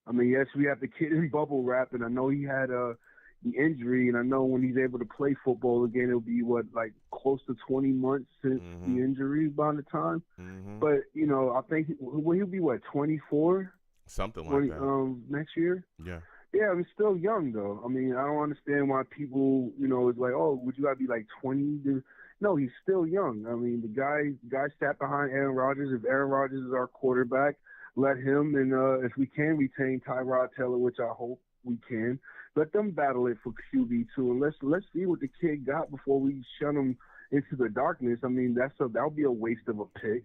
I mean, yes, we have the kid in bubble wrap, and I know he had the injury, and I know when he's able to play football again, it'll be close to 20 months since the injury by the time. But you know, I think he'll be 24, something like that next year. Yeah, I'm still young though. I mean, I don't understand why people, you know, is like, oh, would you gotta be 20? No, he's still young. I mean, the guy sat behind Aaron Rodgers. If Aaron Rodgers is our quarterback, let him. And if we can retain Tyrod Taylor, which I hope we can, let them battle it for QB2. And let's see what the kid got before we shun him into the darkness. I mean, that'll be a waste of a pick.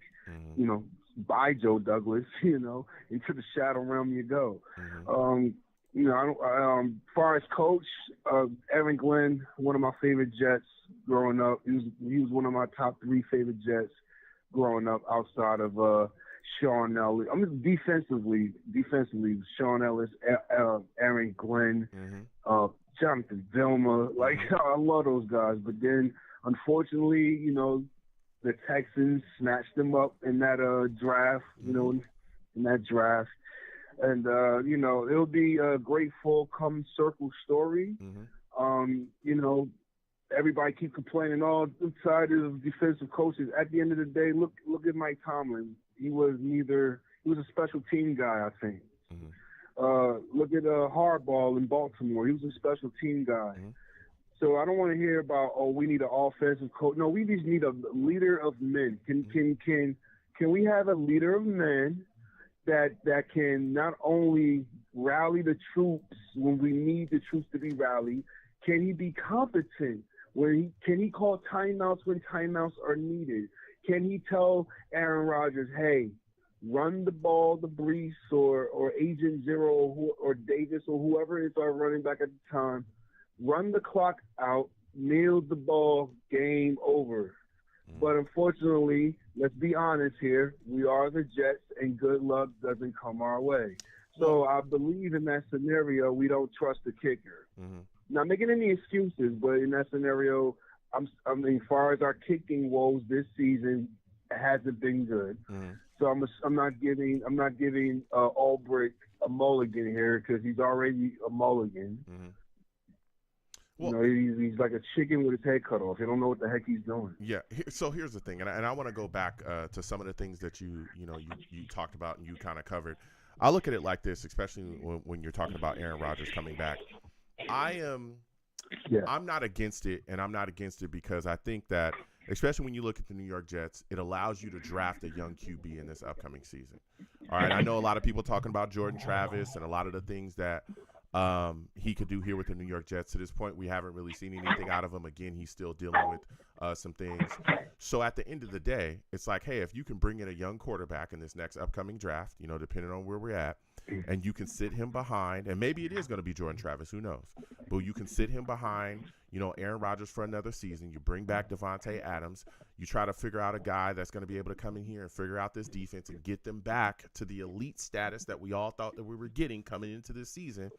You know, by Joe Douglas. You know, into the shadow realm you go. You know, far as coach, Aaron Glenn, one of my favorite Jets growing up. He was one of my top 3 favorite Jets growing up outside of Sean Ellis. I mean, defensively, Sean Ellis, Aaron Glenn, Jonathan Vilma. I love those guys. But then, unfortunately, you know, the Texans snatched them up in that draft. You know, in that draft. And, you know, it'll be a great full come circle story. You know, everybody keep complaining, I'm tired of defensive coaches. At the end of the day, look at Mike Tomlin. He was a special team guy, I think. Look at Harbaugh in Baltimore. He was a special team guy. So I don't want to hear about, we need an offensive coach. No, we just need a leader of men. Can we have a leader of men that can not only rally the troops when we need the troops to be rallied, can he be competent? Can he call timeouts when timeouts are needed? Can he tell Aaron Rodgers, hey, run the ball to Brees or Agent Zero or Davis or whoever is our running back at the time, run the clock out, nail the ball, game over. But unfortunately, let's be honest here, we are the Jets, and good luck doesn't come our way. So I believe in that scenario, we don't trust the kicker. Not making any excuses, but in that scenario, I mean, as far as our kicking woes this season, it hasn't been good. So I'm not giving Albrecht a mulligan here because he's already a mulligan. Well, you know, he's like a chicken with his head cut off. He don't know what the heck he's doing. Yeah. So here's the thing, and I want to go back to some of the things that you talked about and you kind of covered. I look at it like this, especially when you're talking about Aaron Rodgers coming back. I'm not against it, and I'm not against it because I think that, especially when you look at the New York Jets, it allows you to draft a young QB in this upcoming season. All right, I know a lot of people talking about Jordan Travis and a lot of the things that he could do here with the New York Jets. To this point, we haven't really seen anything out of him. Again, he's still dealing with some things. So at the end of the day, it's like, hey, if you can bring in a young quarterback in this next upcoming draft, depending on where we're at, and you can sit him behind, and maybe it is going to be Jordan Travis, who knows? But you can sit him behind, Aaron Rodgers for another season. You bring back Devontae Adams. You try to figure out a guy that's going to be able to come in here and figure out this defense and get them back to the elite status that we all thought that we were getting coming into this season.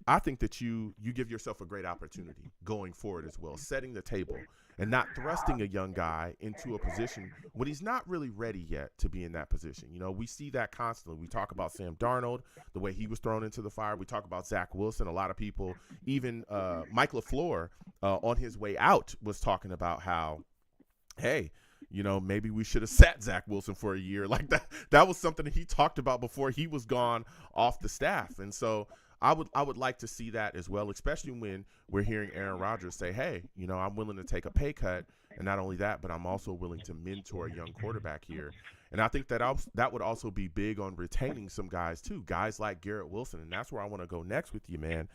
I think that you give yourself a great opportunity going forward as well, setting the table and not thrusting a young guy into a position when he's not really ready yet to be in that position. We see that constantly. We talk about Sam Darnold, the way he was thrown into the fire. We talk about Zach Wilson. A lot of people, even Mike LaFleur, on his way out was talking about how, hey, maybe we should have sat Zach Wilson for a year. Like that was something that he talked about before he was gone off the staff. And so I would like to see that as well, especially when we're hearing Aaron Rodgers say, hey, I'm willing to take a pay cut. And not only that, but I'm also willing to mentor a young quarterback here. And I think that would also be big on retaining some guys too, guys like Garrett Wilson. And that's where I want to go next with you, man,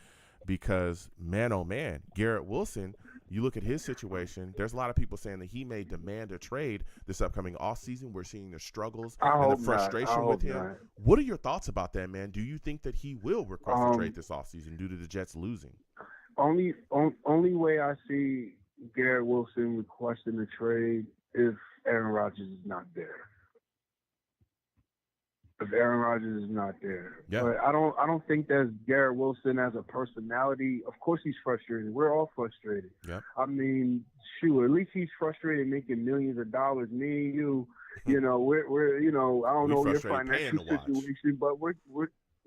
because man, oh man, Garrett Wilson, you look at his situation, there's a lot of people saying that he may demand a trade this upcoming offseason. We're seeing the struggles and the frustration with him. Not. What are your thoughts about that, man? Do you think that he will request a trade this offseason due to the Jets losing? Only way I see Garrett Wilson requesting a trade if Aaron Rodgers is not there. If Aaron Rodgers is not there. Yeah. But I don't think that's Garrett Wilson as a personality. Of course he's frustrated. We're all frustrated. Yeah. I mean, shoot, at least he's frustrated making millions of dollars. Me and you, we're I don't know your financial situation, but we're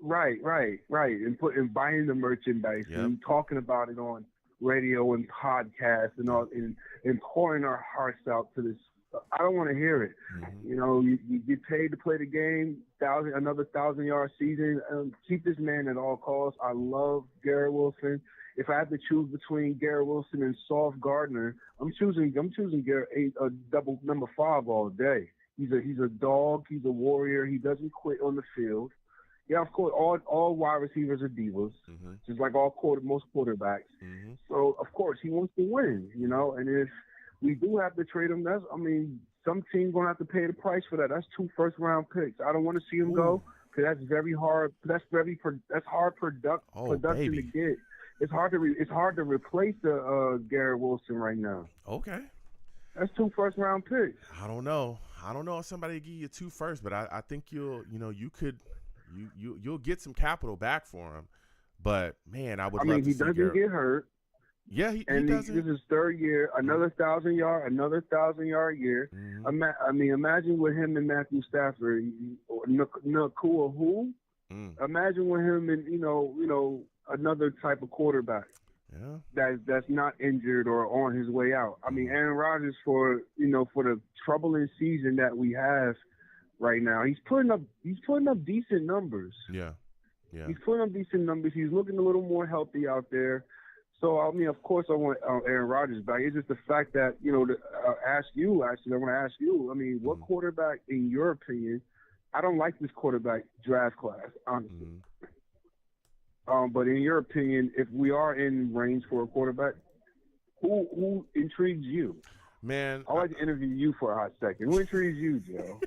right. And buying the merchandise and talking about it on radio and podcasts and all and pouring our hearts out to this. I don't want to hear it. Mm-hmm. You get paid to play the game, another 1,000-yard season. Keep this man at all costs. I love Garrett Wilson. If I had to choose between Garrett Wilson and Sauce Gardner, I'm choosing Garrett a double number 5 all day. He's a dog. He's a warrior. He doesn't quit on the field. Yeah, of course, all wide receivers are divas, just like most quarterbacks. Mm-hmm. So of course he wants to win, and if we do have to trade him, some team gonna have to pay the price for that. That's 2 first-round picks. I don't want to see him go because that's very hard. That's hard production to get. It's hard to replace the Garrett Wilson right now. Okay. That's 2 first-round picks. I don't know if somebody give you 2 first, but I think you'll get some capital back for him. But man, I would love to see he doesn't Garrett. get hurt. Yeah, he doesn't. This is his 3rd year, another 1,000-yard year. Mm-hmm. Imagine with him and Matthew Stafford, Nakua who? Imagine with him and another type of quarterback. Yeah. That's not injured or on his way out. Aaron Rodgers for the troubling season that we have right now, he's putting up decent numbers. Yeah. Yeah. He's putting up decent numbers. He's looking a little more healthy out there. So, of course, I want Aaron Rodgers back. It's just the fact that, I want to ask you, what quarterback, in your opinion, I don't like this quarterback draft class, honestly. Mm-hmm. But in your opinion, if we are in range for a quarterback, who intrigues you? Man, I'd like to interview you for a hot second. Who intrigues you, Joe?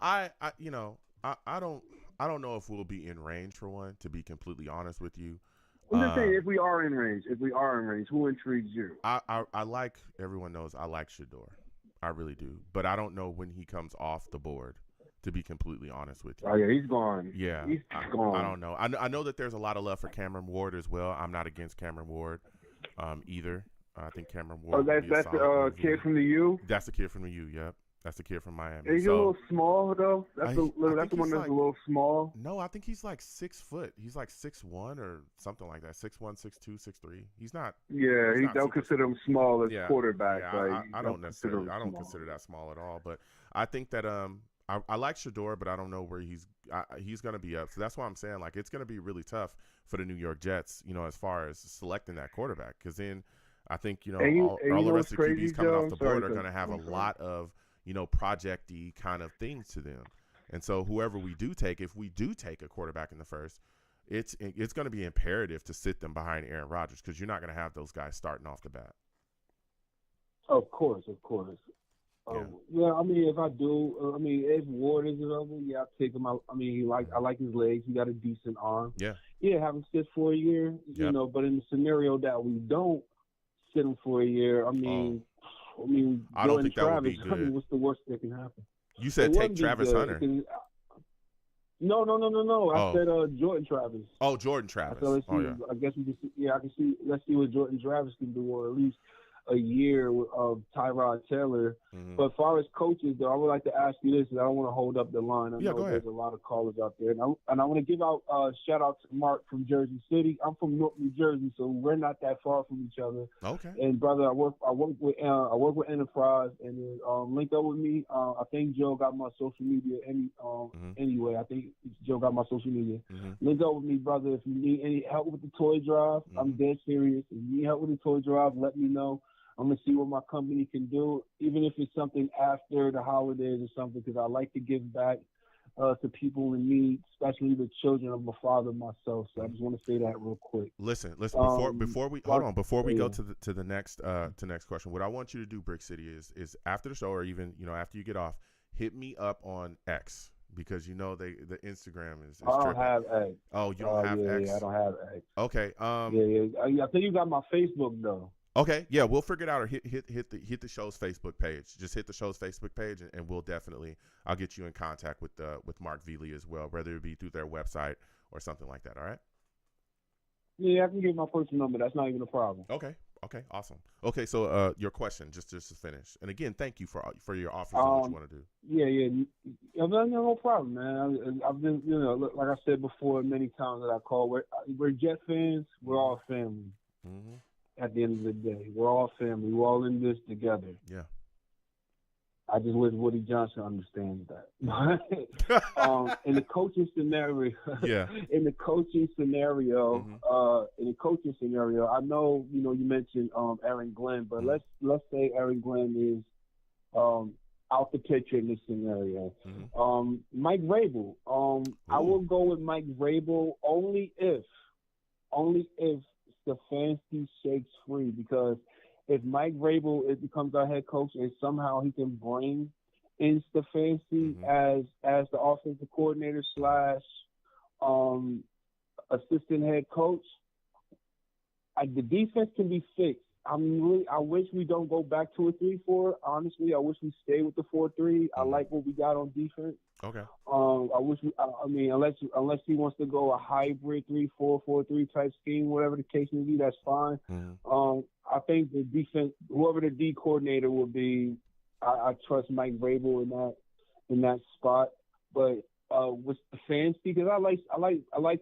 I don't know if we'll be in range for one, to be completely honest with you. I'm just saying, if we are in range, who intrigues you? I like, everyone knows I like Shador. I really do. But I don't know when he comes off the board, to be completely honest with you. Oh, yeah, he's gone. Yeah. He's gone. I don't know. I know that there's a lot of love for Cameron Ward as well. I'm not against Cameron Ward either. I think Cameron Ward. Oh, that's the kid from the U? That's the kid from the U, yep. That's the kid from Miami. Is he a little small, though? That's the one that's a little small. No, I think he's like 6 foot. He's like 6'1" or something like that. 6'1", 6'2", 6'3". He's not. Yeah, he don't consider him small as quarterback. Yeah, I don't necessarily. I don't consider that small at all. But I think that I like Shador, but I don't know where he's going to be up. So that's why I'm saying, like, it's going to be really tough for the New York Jets, as far as selecting that quarterback. Because then I think, all the rest of the QBs coming off the board are going to have a lot of, project-y kind of things to them. And so whoever we do take, if we do take a quarterback in the first, it's going to be imperative to sit them behind Aaron Rodgers because you're not going to have those guys starting off the bat. Of course. Yeah, I mean, if I do, if Ward is available, yeah, I'll take him out. I mean, I like his legs. He got a decent arm. Yeah, have him sit for a year, you know. But in the scenario that we don't sit him for a year, I don't think that would be Travis, good. I mean, what's the worst that can happen? You said take Travis Hunter. No. I said Jordan Travis. Oh, Jordan Travis. So let's see, I guess we can see. I can see. Let's see what Jordan Travis can do, or at least a year of Tyrod Taylor. Mm-hmm. But as far as coaches, though, I would like to ask you this, and I don't want to hold up the line. I know there's a lot of callers out there, and I want to give out shout out to Mark from Jersey City. I'm from North New Jersey, so we're not that far from each other. Okay. And brother, I work with Enterprise, and link up with me. I think Joe got my social media. Anyway, I think Joe got my social media. Mm-hmm. Link up with me, brother. If you need any help with the toy drive, I'm dead serious. If you need help with the toy drive, let me know. I'm going to see what my company can do, even if it's something after the holidays or something, because I like to give back to people in need, especially the children of my father and myself. So I just want to say that real quick. Listen. Before we go to the next question, what I want you to do, Brick City, is after the show or even after you get off, hit me up on X. Because the Instagram is I don't tripping. have X. Oh, you don't have X? Yeah, I don't have X. Okay. I think you got my Facebook though. Okay, yeah, we'll figure it out or hit the show's Facebook page. Just hit the show's Facebook page, and I'll get you in contact with Mark Veely as well, whether it be through their website or something like that. All right. Yeah, I can give my personal number. That's not even a problem. Okay, awesome. Okay, so your question, just to finish, and again, thank you for your offers and what you want to do. Yeah, no problem, man. I've been, like I said before, many times that I call, we're Jet fans. We're all family. Mm-hmm. At the end of the day, we're all family. We're all in this together. Yeah. I just wish Woody Johnson understands that. In the coaching scenario, in the coaching scenario, I know you mentioned Aaron Glenn, but let's say Aaron Glenn is out the picture in this scenario. Mm-hmm. Mike Vrabel. I will go with Mike Vrabel only if Stefanski shakes free, because if Mike Vrabel becomes our head coach and somehow he can bring in Stefanski as the offensive coordinator / assistant head coach, the defense can be fixed. I wish we don't go back to a 3-4. Honestly, I wish we stay with the 4-3. I like what we got on defense. Okay. I wish unless he wants to go a hybrid 3-4, 4-3 type scheme, whatever the case may be, that's fine. Mm-hmm. I think the defense, whoever the D coordinator will be, I trust Mike Vrabel in that spot. But with Stefanski, because I like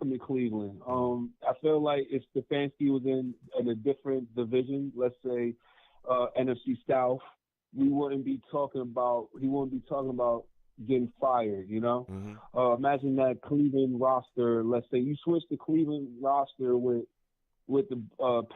him in Cleveland. I feel like if Stefanski was in a different division, let's say NFC South, he wouldn't be talking about getting fired. Mm-hmm. Imagine that Cleveland roster. Let's say you switch the Cleveland roster with the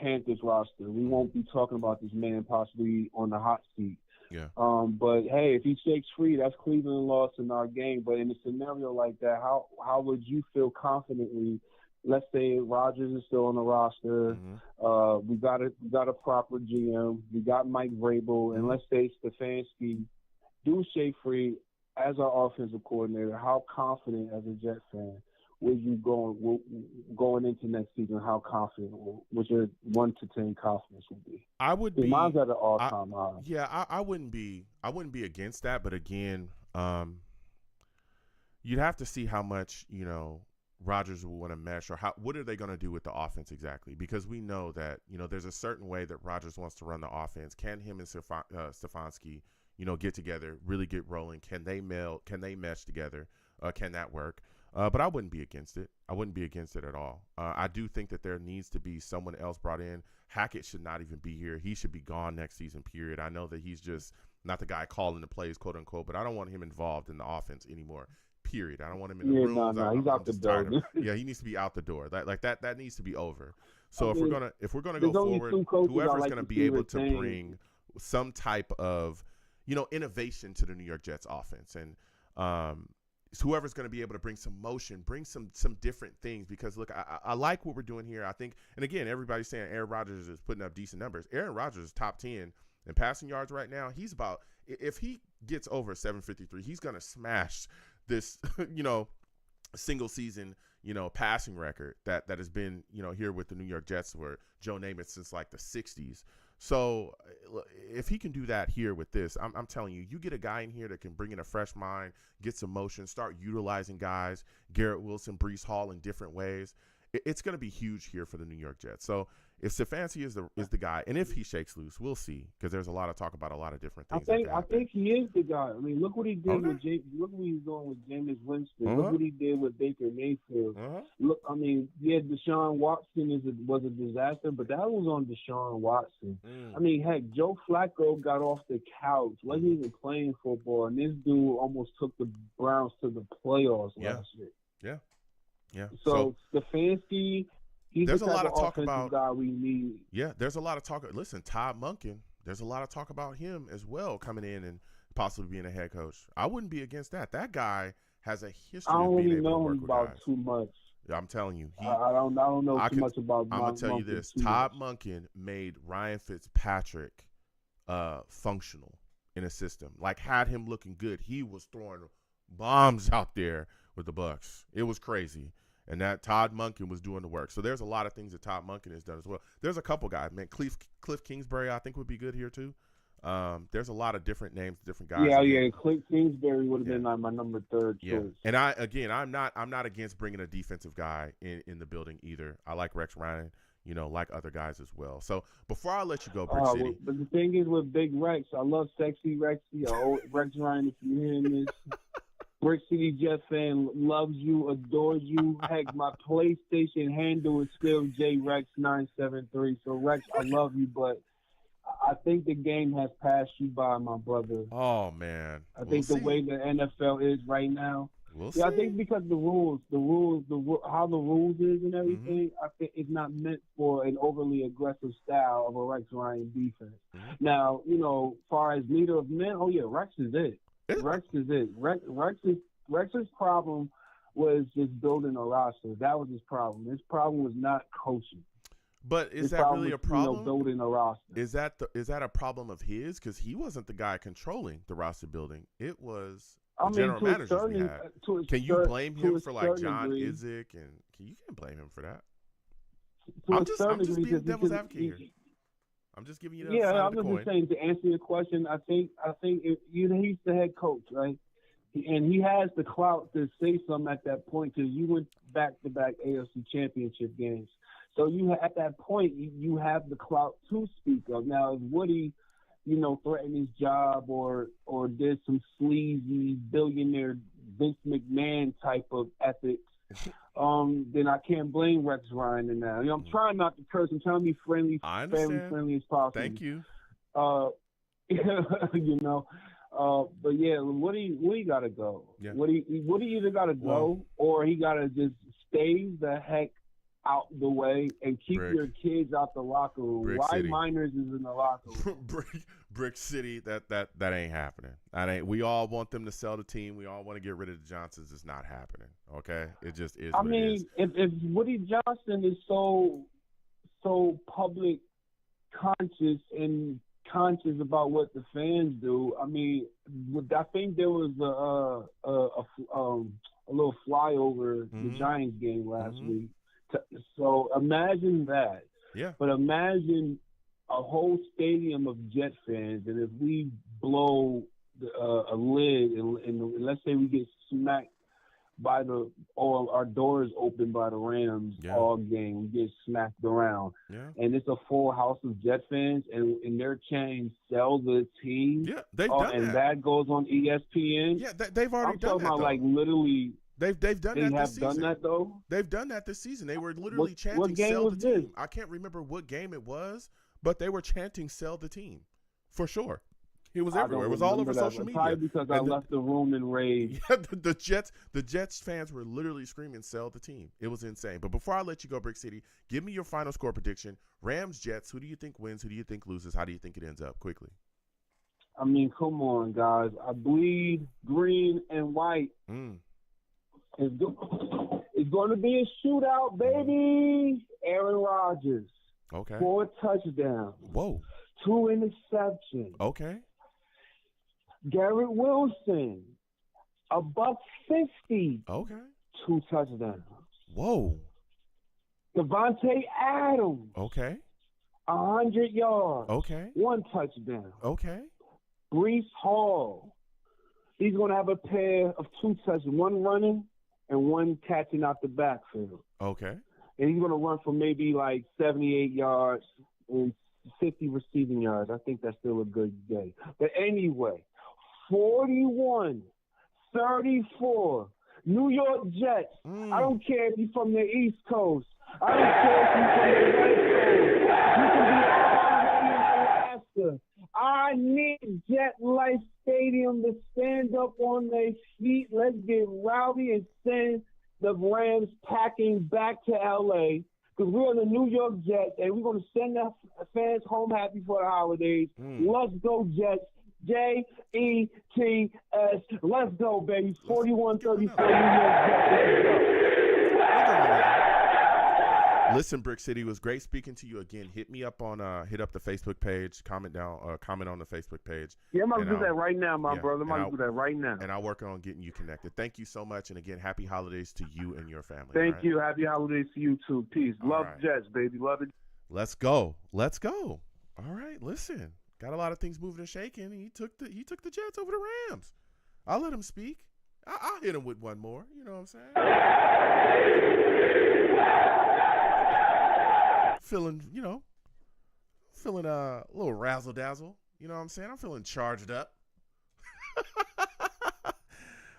Panthers roster. We won't be talking about this man possibly on the hot seat. Yeah. But hey, if he shakes free, that's Cleveland lost in our game. But in a scenario like that, how would you feel confidently? Let's say Rodgers is still on the roster. Mm-hmm. We got a proper GM. We got Mike Vrabel, and let's say Stefanski do shake free as our offensive coordinator. How confident, as a Jet fan, would you going into next season? How confident would your 1 to 10 confidence would be? I would be. Mine's at an all-time high. Yeah, I wouldn't be against that, but again, you'd have to see how much Rodgers will want to mesh, or what are they going to do with the offense exactly? Because we know that there's a certain way that Rodgers wants to run the offense. Can him and Stefanski get together, really get rolling? Can they mesh together? Can that work? But I wouldn't be against it. I wouldn't be against it at all. I do think that there needs to be someone else brought in. Hackett should not even be here. He should be gone next season, period. I know that he's just not the guy calling the plays, quote unquote, but I don't want him involved in the offense anymore, period. I don't want him in the room. No, he's out the door. Yeah, he needs to be out the door. That needs to be over. So if we're gonna go forward, whoever's gonna be able to bring some type of innovation to the New York Jets offense, and it's whoever's going to be able to bring some motion, bring some different things. Because look, I like what we're doing here. I think, and again, everybody's saying Aaron Rodgers is putting up decent numbers. Aaron Rodgers is top 10 in passing yards right now. He's about, if he gets over 753, he's going to smash this, single season, passing record that has been, here with the New York Jets for Joe Namath since like the 60s. So if he can do that here with this, I'm telling you, you get a guy in here that can bring in a fresh mind, get some motion, start utilizing guys, Garrett Wilson, Breece Hall in different ways. It's going to be huge here for the New York Jets. So if Stefanski is the guy, and if he shakes loose, we'll see, because there's a lot of talk about a lot of different things. I think he is the guy. I mean, look what he did with look what he's doing with Jameis Winston. Look what he did with Baker Mayfield. Look, I mean, yeah, Deshaun Watson was a disaster, but that was on Deshaun Watson. I mean, heck, Joe Flacco got off the couch, wasn't even playing football, and this dude almost took the Browns to the playoffs last year. Yeah. So Stefanski, he's there's the a lot type of talk offensive about guy we need. Yeah, there's a lot of talk. Listen, Todd Monken, there's a lot of talk about him as well coming in and possibly being a head coach. I wouldn't be against that. That guy has a history of being able to work with guys. Too much. I'm telling you, I don't know too much about. I'm gonna tell you this: Todd Monken made Ryan Fitzpatrick functional in a system. Like, had him looking good. He was throwing bombs out there with the Bucs. It was crazy. And that Todd Monken was doing the work. So there's a lot of things that Todd Monken has done as well. There's a couple guys, man. Cliff Kingsbury, I think, would be good here too. There's a lot of different names, different guys. Yeah. Cliff Kingsbury would have been my number 3rd choice. And I'm not against bringing a defensive guy in the building either. I like Rex Ryan, like other guys as well. So before I let you go, Brick City. But the thing is with Big Rex, I love Sexy Rexy. Rex Ryan, if you're hearing this. Brick City Jet fan loves you, adores you. Heck, my PlayStation handle is still JRex973. So, Rex, I love you, but I think the game has passed you by, my brother. Oh, man. I think the way the NFL is right now. We'll see. I think because how the rules is and everything, I think it's not meant for an overly aggressive style of a Rex Ryan defense. Now, far as leader of men, Rex is it. Rex is it. Rex's problem was just building a roster. That was his problem. His problem was not coaching. But is that really a problem? Building a roster. Is that a problem of his? Because he wasn't the guy controlling the roster building. It was the general managers we had. Can you blame him for like John Izek? And you can't blame him for that. I'm just being devil's advocate here. I'm just giving you that side of the coin. I'm just saying, to answer your question, I think he's the head coach, right? And he has the clout to say something at that point, because you went back-to-back AFC Championship games. So at that point, you have the clout to speak of. Now, if Woody, threatened his job or did some sleazy billionaire Vince McMahon type of ethics, then I can't blame Rex Ryan in that. I'm trying not to curse. I'm trying to be family friendly as possible. Thank you. But yeah, Woody got to go. Yeah. Woody either got to go or he got to just stay the heck out the way and keep your kids out the locker room. Why Miners is in the locker room? Brick City, that ain't happening. We all want them to sell the team. We all want to get rid of the Johnsons. It's not happening. Okay, it just is. I mean, if Woody Johnson is so public conscious and conscious about what the fans do, I mean, I think there was a little flyover the Giants game last week. So imagine that. Yeah. But imagine a whole stadium of Jet fans, and if we blow a lid and let's say we get smacked by or our doors open by the Rams all game, we get smacked around. Yeah. And it's a full house of Jet fans, and they're chanting "Sell the team." Yeah, they've done and that goes on ESPN. Yeah, they've already done that. I'm talking about like literally. They've done that this season. They have done that, though? They've done that this season. They were literally chanting, what game "Sell was the team." this? I can't remember what game it was, but they were chanting, "Sell the team," for sure. It was everywhere. It was all over social media. Probably because I left the room in rage. Yeah, the Jets fans were literally screaming, "Sell the team." It was insane. But before I let you go, Brick City, give me your final score prediction. Rams, Jets. Who do you think wins? Who do you think loses? How do you think it ends up? Quickly. I mean, come on, guys. I bleed green and white. It's going to be a shootout, baby. Aaron Rodgers. Okay. 4 touchdowns. Whoa. 2 interceptions. Okay. Garrett Wilson. $150. Okay. 2 touchdowns. Whoa. Devontae Adams. Okay. 100 yards. Okay. 1 touchdown. Okay. Brees Hall. He's going to have a pair of 2 touchdowns, 1 running and 1 catching out the backfield. Okay. And he's going to run for maybe like 78 yards and 50 receiving yards. I think that's still a good day. But anyway, 41-34. New York Jets. I don't care if you're from the East Coast. I don't care if you're from the West Coast. You can be all the way in Alaska. I need Jet Life Stadium to stand up on their feet. Let's get rowdy and send the Rams packing back to L.A. because we're on the New York Jets, and we're going to send the fans home happy for the holidays. Let's go, Jets. Jets. Let's go, baby. 41-34 New York Jets. Listen, Brick City, it was great speaking to you again. Hit me up on hit up the Facebook page, comment on the Facebook page. Yeah, I'm going to do that right now, my brother. I'm going to do that right now. And I'll work on getting you connected. Thank you so much. And again, happy holidays to you and your family. Thank you. Happy holidays to you too. Peace. Love Jets, baby. Love it. Let's go. Let's go. All right, listen. Got a lot of things moving and shaking. And he took the Jets over the Rams. I'll let him speak. I'll hit him with one more. You know what I'm saying? Feeling a little razzle dazzle. You know what I'm saying? I'm feeling charged up.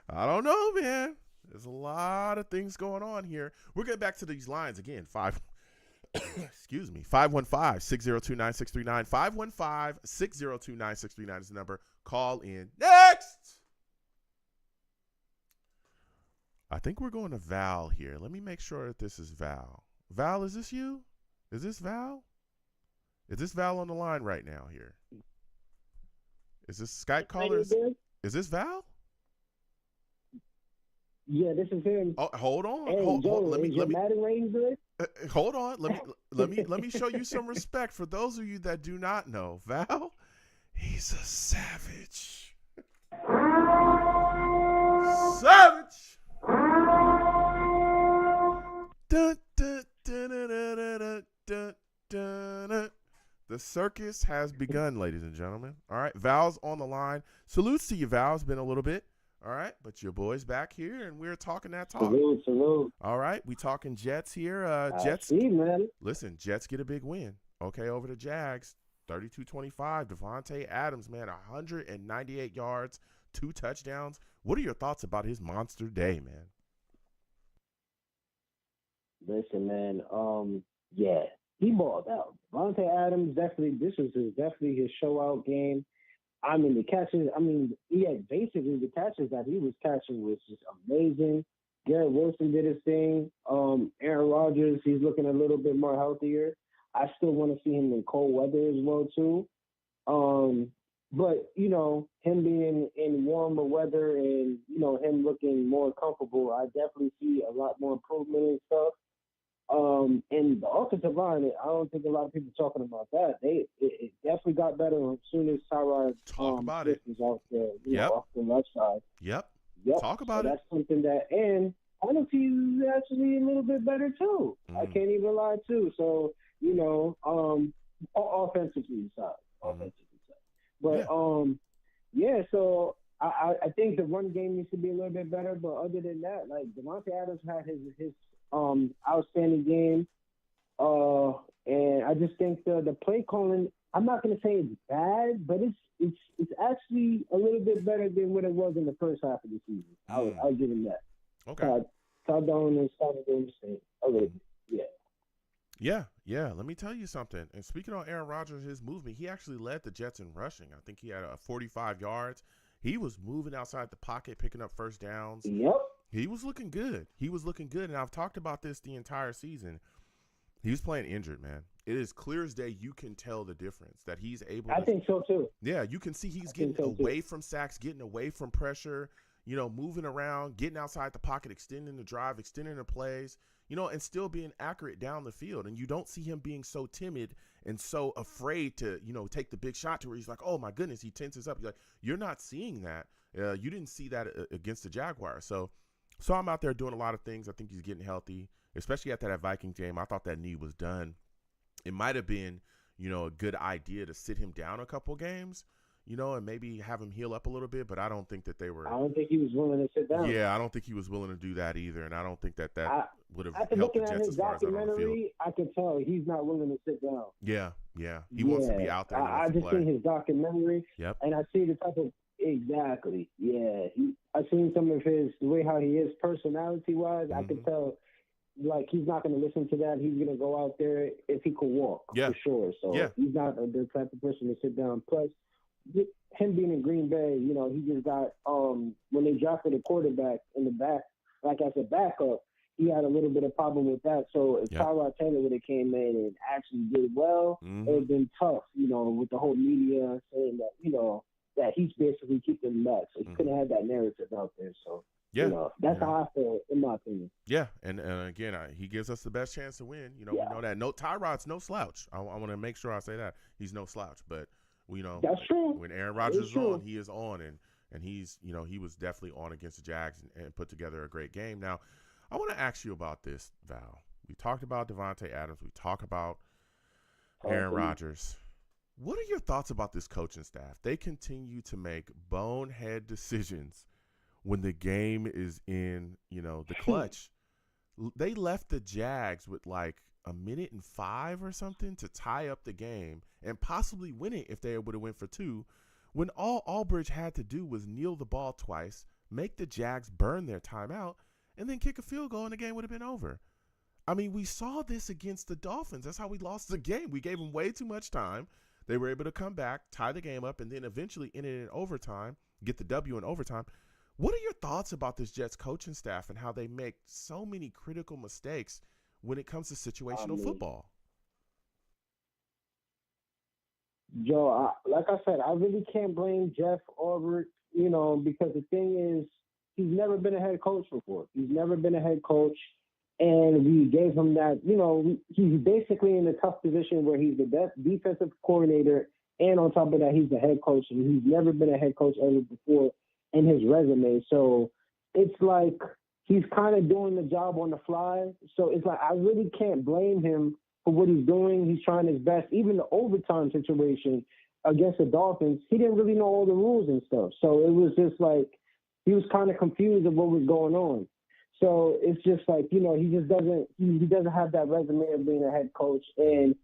I don't know, man. There's a lot of things going on here. We'll get back to these lines again. 515-602-9639. 515-602-9639 is the number. Call in. Next! I think we're going to Val here. Let me make sure that this is Val. Val, is this you? Is this Val? Is this Val on the line right now here? Is this Skype caller? Is this Val? Yeah, this is him. Oh, hold on. Hey, let me Madden range good? Hold on. Let me show you some respect for those of you that do not know. Val, he's a savage. Savage. Dun, dun, dun, dun, dun, dun, dun, dun, dun. The circus has begun, ladies and gentlemen. All right, Val's on the line. Salutes to you, Val. It's been a little bit. All right, but your boy's back here, and we're talking that talk. Salute. All right, we talking Jets here. Jets. See, man. Listen, Jets get a big win. Okay, over the Jags, 32-25. Devontae Adams, man, 198 yards, 2 touchdowns. What are your thoughts about his monster day, man? Listen, man. Yeah, he balled out. Devontae Adams this was definitely his show out game. I mean, the catches. I mean, basically the catches that he was catching was just amazing. Garrett Wilson did his thing. Aaron Rodgers, he's looking a little bit more healthier. I still want to see him in cold weather as well too. But him being in warmer weather and him looking more comfortable, I definitely see a lot more improvement and stuff. And the offensive line, I don't think a lot of people are talking about that. It definitely got better as soon as Tyrod was out there, off the left side. Yep. Talk about it. That's something that, and honestly, he's actually a little bit better too. I can't even lie too. So offensively side. But so I think the run game needs to be a little bit better. But other than that, like Devontae Adams had his outstanding game. And I just think the play calling, I'm not going to say it's bad, but it's actually a little bit better than what it was in the first half of the season. I'll give him that. Okay. Todd Dolan started doing the same a little bit. Yeah. Let me tell you something. And speaking on Aaron Rodgers, his movement, he actually led the Jets in rushing. I think he had 45 yards. He was moving outside the pocket, picking up first downs. Yep. He was looking good. And I've talked about this the entire season. He was playing injured, man. It is clear as day. You can tell the difference that he's able to. I think so, too. Yeah, you can see he's getting away from sacks, getting away from pressure. moving around, getting outside the pocket, extending the drive, extending the plays, and still being accurate down the field. And you don't see him being so timid and so afraid to, take the big shot to where he's like, oh my goodness, he tenses up. You're not seeing that. You didn't see that against the Jaguars. So I'm out there doing a lot of things. I think he's getting healthy, especially after that Vikings game. I thought that knee was done. It might have been, a good idea to sit him down a couple games, and maybe have him heal up a little bit, but I don't think that they were. I don't think he was willing to sit down. Yeah, I don't think he was willing to do that either, and I don't think that would have after helped the looking at Jets his as far as out on the field. documentary, I can tell he's not willing to sit down. Yeah. He wants to be out there. I just seen his documentary, and I see the type of exactly. Yeah, I seen some of the way how he is personality-wise. I can tell. Like, he's not going to listen to that. He's going to go out there if he could walk, for sure. So he's not the type of person to sit down. Plus, him being in Green Bay, he just got when they drafted a quarterback in the back, like as a backup, he had a little bit of problem with that. So if Tyrod Taylor would have came in and actually did well, it would have been tough, with the whole media saying that, that he's basically keeping him back. So he couldn't have that narrative out there. So. Yeah, that's how I feel, in my opinion. Yeah, and again, he gives us the best chance to win. We know that. Tyrod's no slouch. I want to make sure I say that he's no slouch. But that's true. When Aaron Rodgers is on, he is on, and he's he was definitely on against the Jags and put together a great game. Now, I want to ask you about this, Val. We talked about Davante Adams. We talk about Aaron Rodgers. What are your thoughts about this coaching staff? They continue to make bonehead decisions when the game is in, the clutch. They left the Jags with like 1:05 or something to tie up the game and possibly win it if they would have went for 2, when all Albridge had to do was kneel the ball twice, make the Jags burn their timeout, and then kick a field goal and the game would have been over. I mean, we saw this against the Dolphins. That's how we lost the game. We gave them way too much time. They were able to come back, tie the game up, and then eventually end it in overtime, get the W in overtime. What are your thoughts about this Jets coaching staff and how they make so many critical mistakes when it comes to situational football? Joe, like I said, I really can't blame Jeff Albert, because the thing is, he's never been a head coach before. He's never been a head coach, and we gave him that, he's basically in a tough position where he's the best defensive coordinator, and on top of that, he's the head coach, and he's never been a head coach ever before in his resume. So it's like he's kind of doing the job on the fly. So it's like I really can't blame him for what he's doing. He's trying his best. Even the overtime situation against the Dolphins, he didn't really know all the rules and stuff. So it was just like he was kind of confused of what was going on. So it's just like, he doesn't have that resume of being a head coach, and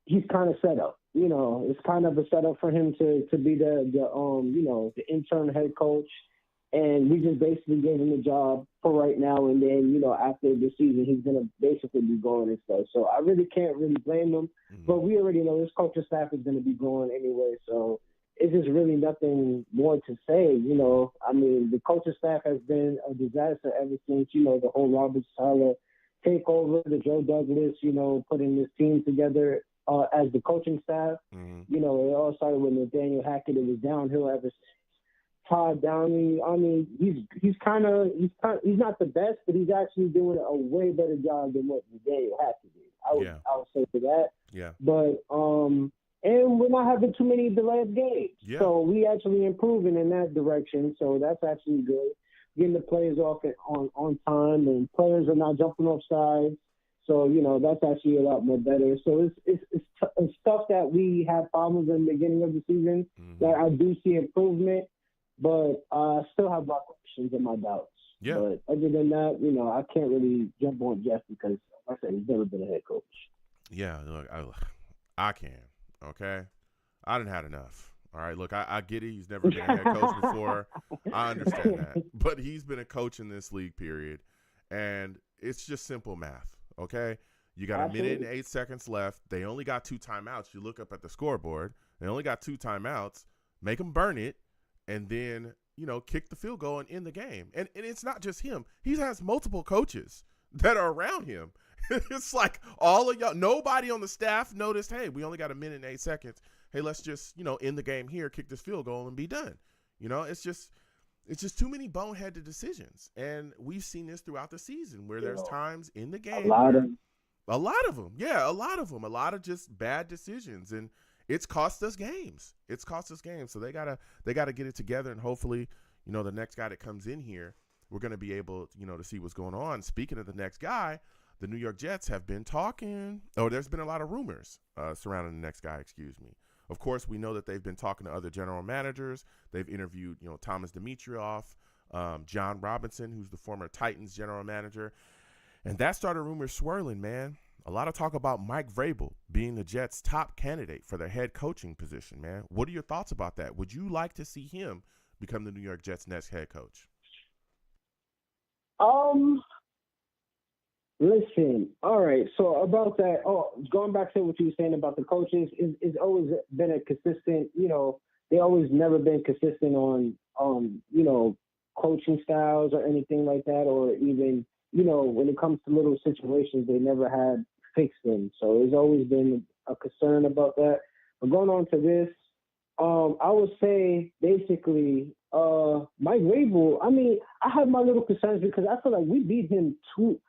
he's kind of set up. It's kind of a setup for him to be the interim head coach, and we just basically gave him the job for right now. And then, after the season, he's gonna basically be going and stuff. So I really can't really blame him. But we already know this coaching staff is gonna be going anyway. So it's just really nothing more to say. I mean, the coaching staff has been a disaster ever since the whole Robert Saleh takeover, the Joe Douglas, putting this team together. As the coaching staff, it all started with Nathaniel Hackett. It was downhill ever since. Todd Downing, I mean, he's not the best, but he's actually doing a way better job than what Nathaniel Hackett did. I would say for that. Yeah. But and we're not having too many delayed games, so we actually improving in that direction. So that's actually good. Getting the players off on time, and players are not jumping off sides. So, that's actually a lot more better. So it's stuff that we had problems in the beginning of the season that I do see improvement, but I still have my questions and my doubts. Yeah. But other than that, I can't really jump on Jeff because, like I said, he's never been a head coach. Yeah, look, I can, okay? I done had enough. All right, look, I get it. He's never been a head coach before. I understand that. But he's been a coach in this league, period. And it's just simple math. Okay, you got a minute and 8 seconds left. They only got 2 timeouts. You look up at the scoreboard. They only got 2 timeouts. Make them burn it, and then kick the field goal and end the game. And it's not just him. He has multiple coaches that are around him. It's like all of y'all. Nobody on the staff noticed. Hey, we only got a minute and 8 seconds. Hey, let's just end the game here, kick this field goal, and be done. It's It's just too many boneheaded decisions, and we've seen this throughout the season where there's times in the game. A lot of them, yeah, a lot of just bad decisions, and it's cost us games. So they gotta get it together, and hopefully, the next guy that comes in here, we're gonna be able, to see what's going on. Speaking of the next guy, the New York Jets have been talking. There's been a lot of rumors surrounding the next guy. Excuse me. Of course, we know that they've been talking to other general managers. They've interviewed, Thomas Dimitroff, John Robinson, who's the former Titans general manager. And that started rumors swirling, man. A lot of talk about Mike Vrabel being the Jets' top candidate for their head coaching position, man. What are your thoughts about that? Would you like to see him become the New York Jets' next head coach? Listen, all right. So about that, going back to what you were saying about the coaches, it's always been a consistent. They always never been consistent on coaching styles or anything like that, or even when it comes to little situations, they never had fixed them. So there's always been a concern about that. But going on to this, I would say basically Mike Vrabel. I mean, I have my little concerns because I feel like we beat him two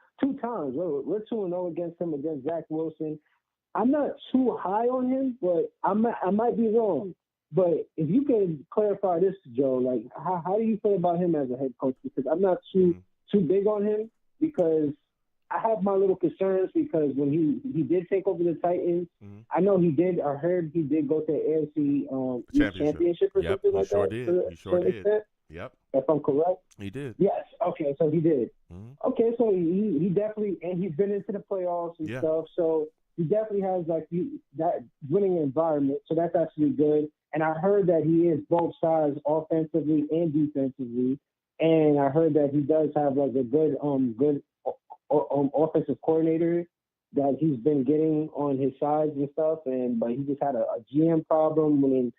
times. We're 2-0 against him, against Zach Wilson. I'm not too high on him, but I might be wrong. But if you can clarify this, Joe, like how do you feel about him as a head coach? Because I'm not too big on him, because I have my little concerns, because when he did take over the Titans, I know he did. I heard he did go to the AFC championship or something like that. He sure did. Yep. If I'm correct. He did. Yes. Okay. So he did. Okay. So he definitely, and he's been into the playoffs and stuff. So he definitely has that winning environment. So that's actually good. And I heard that he is both sides, offensively and defensively. And I heard that he does have like a good offensive coordinator that he's been getting on his sides and stuff. But he just had a GM problem when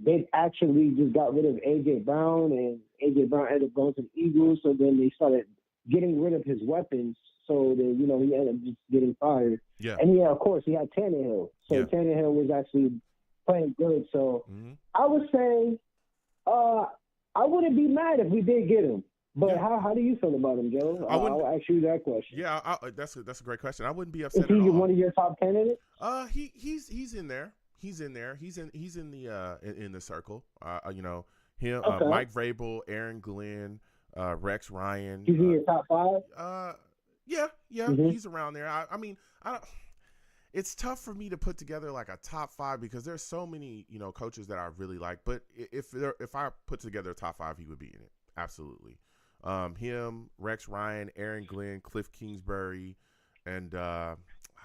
they actually just got rid of A.J. Brown, and A.J. Brown ended up going to the Eagles. So then they started getting rid of his weapons. So then, he ended up just getting fired. Yeah. And of course, he had Tannehill. So Tannehill was actually playing good. So I would say I wouldn't be mad if we did get him. But how do you feel about him, Joe? I'll ask you that question. Yeah, that's a great question. I wouldn't be upset. Is he one of your top candidates? He's in there. He's in there. He's in the circle. Him, okay. Mike Vrabel, Aaron Glenn, Rex Ryan. He's in your top 5? Yeah, he's around there. I mean, I don't. It's tough for me to put together like a top 5 because there's so many coaches that I really like. But if I put together a top 5, he would be in it. Absolutely. Him, Rex Ryan, Aaron Glenn, Cliff Kingsbury, and I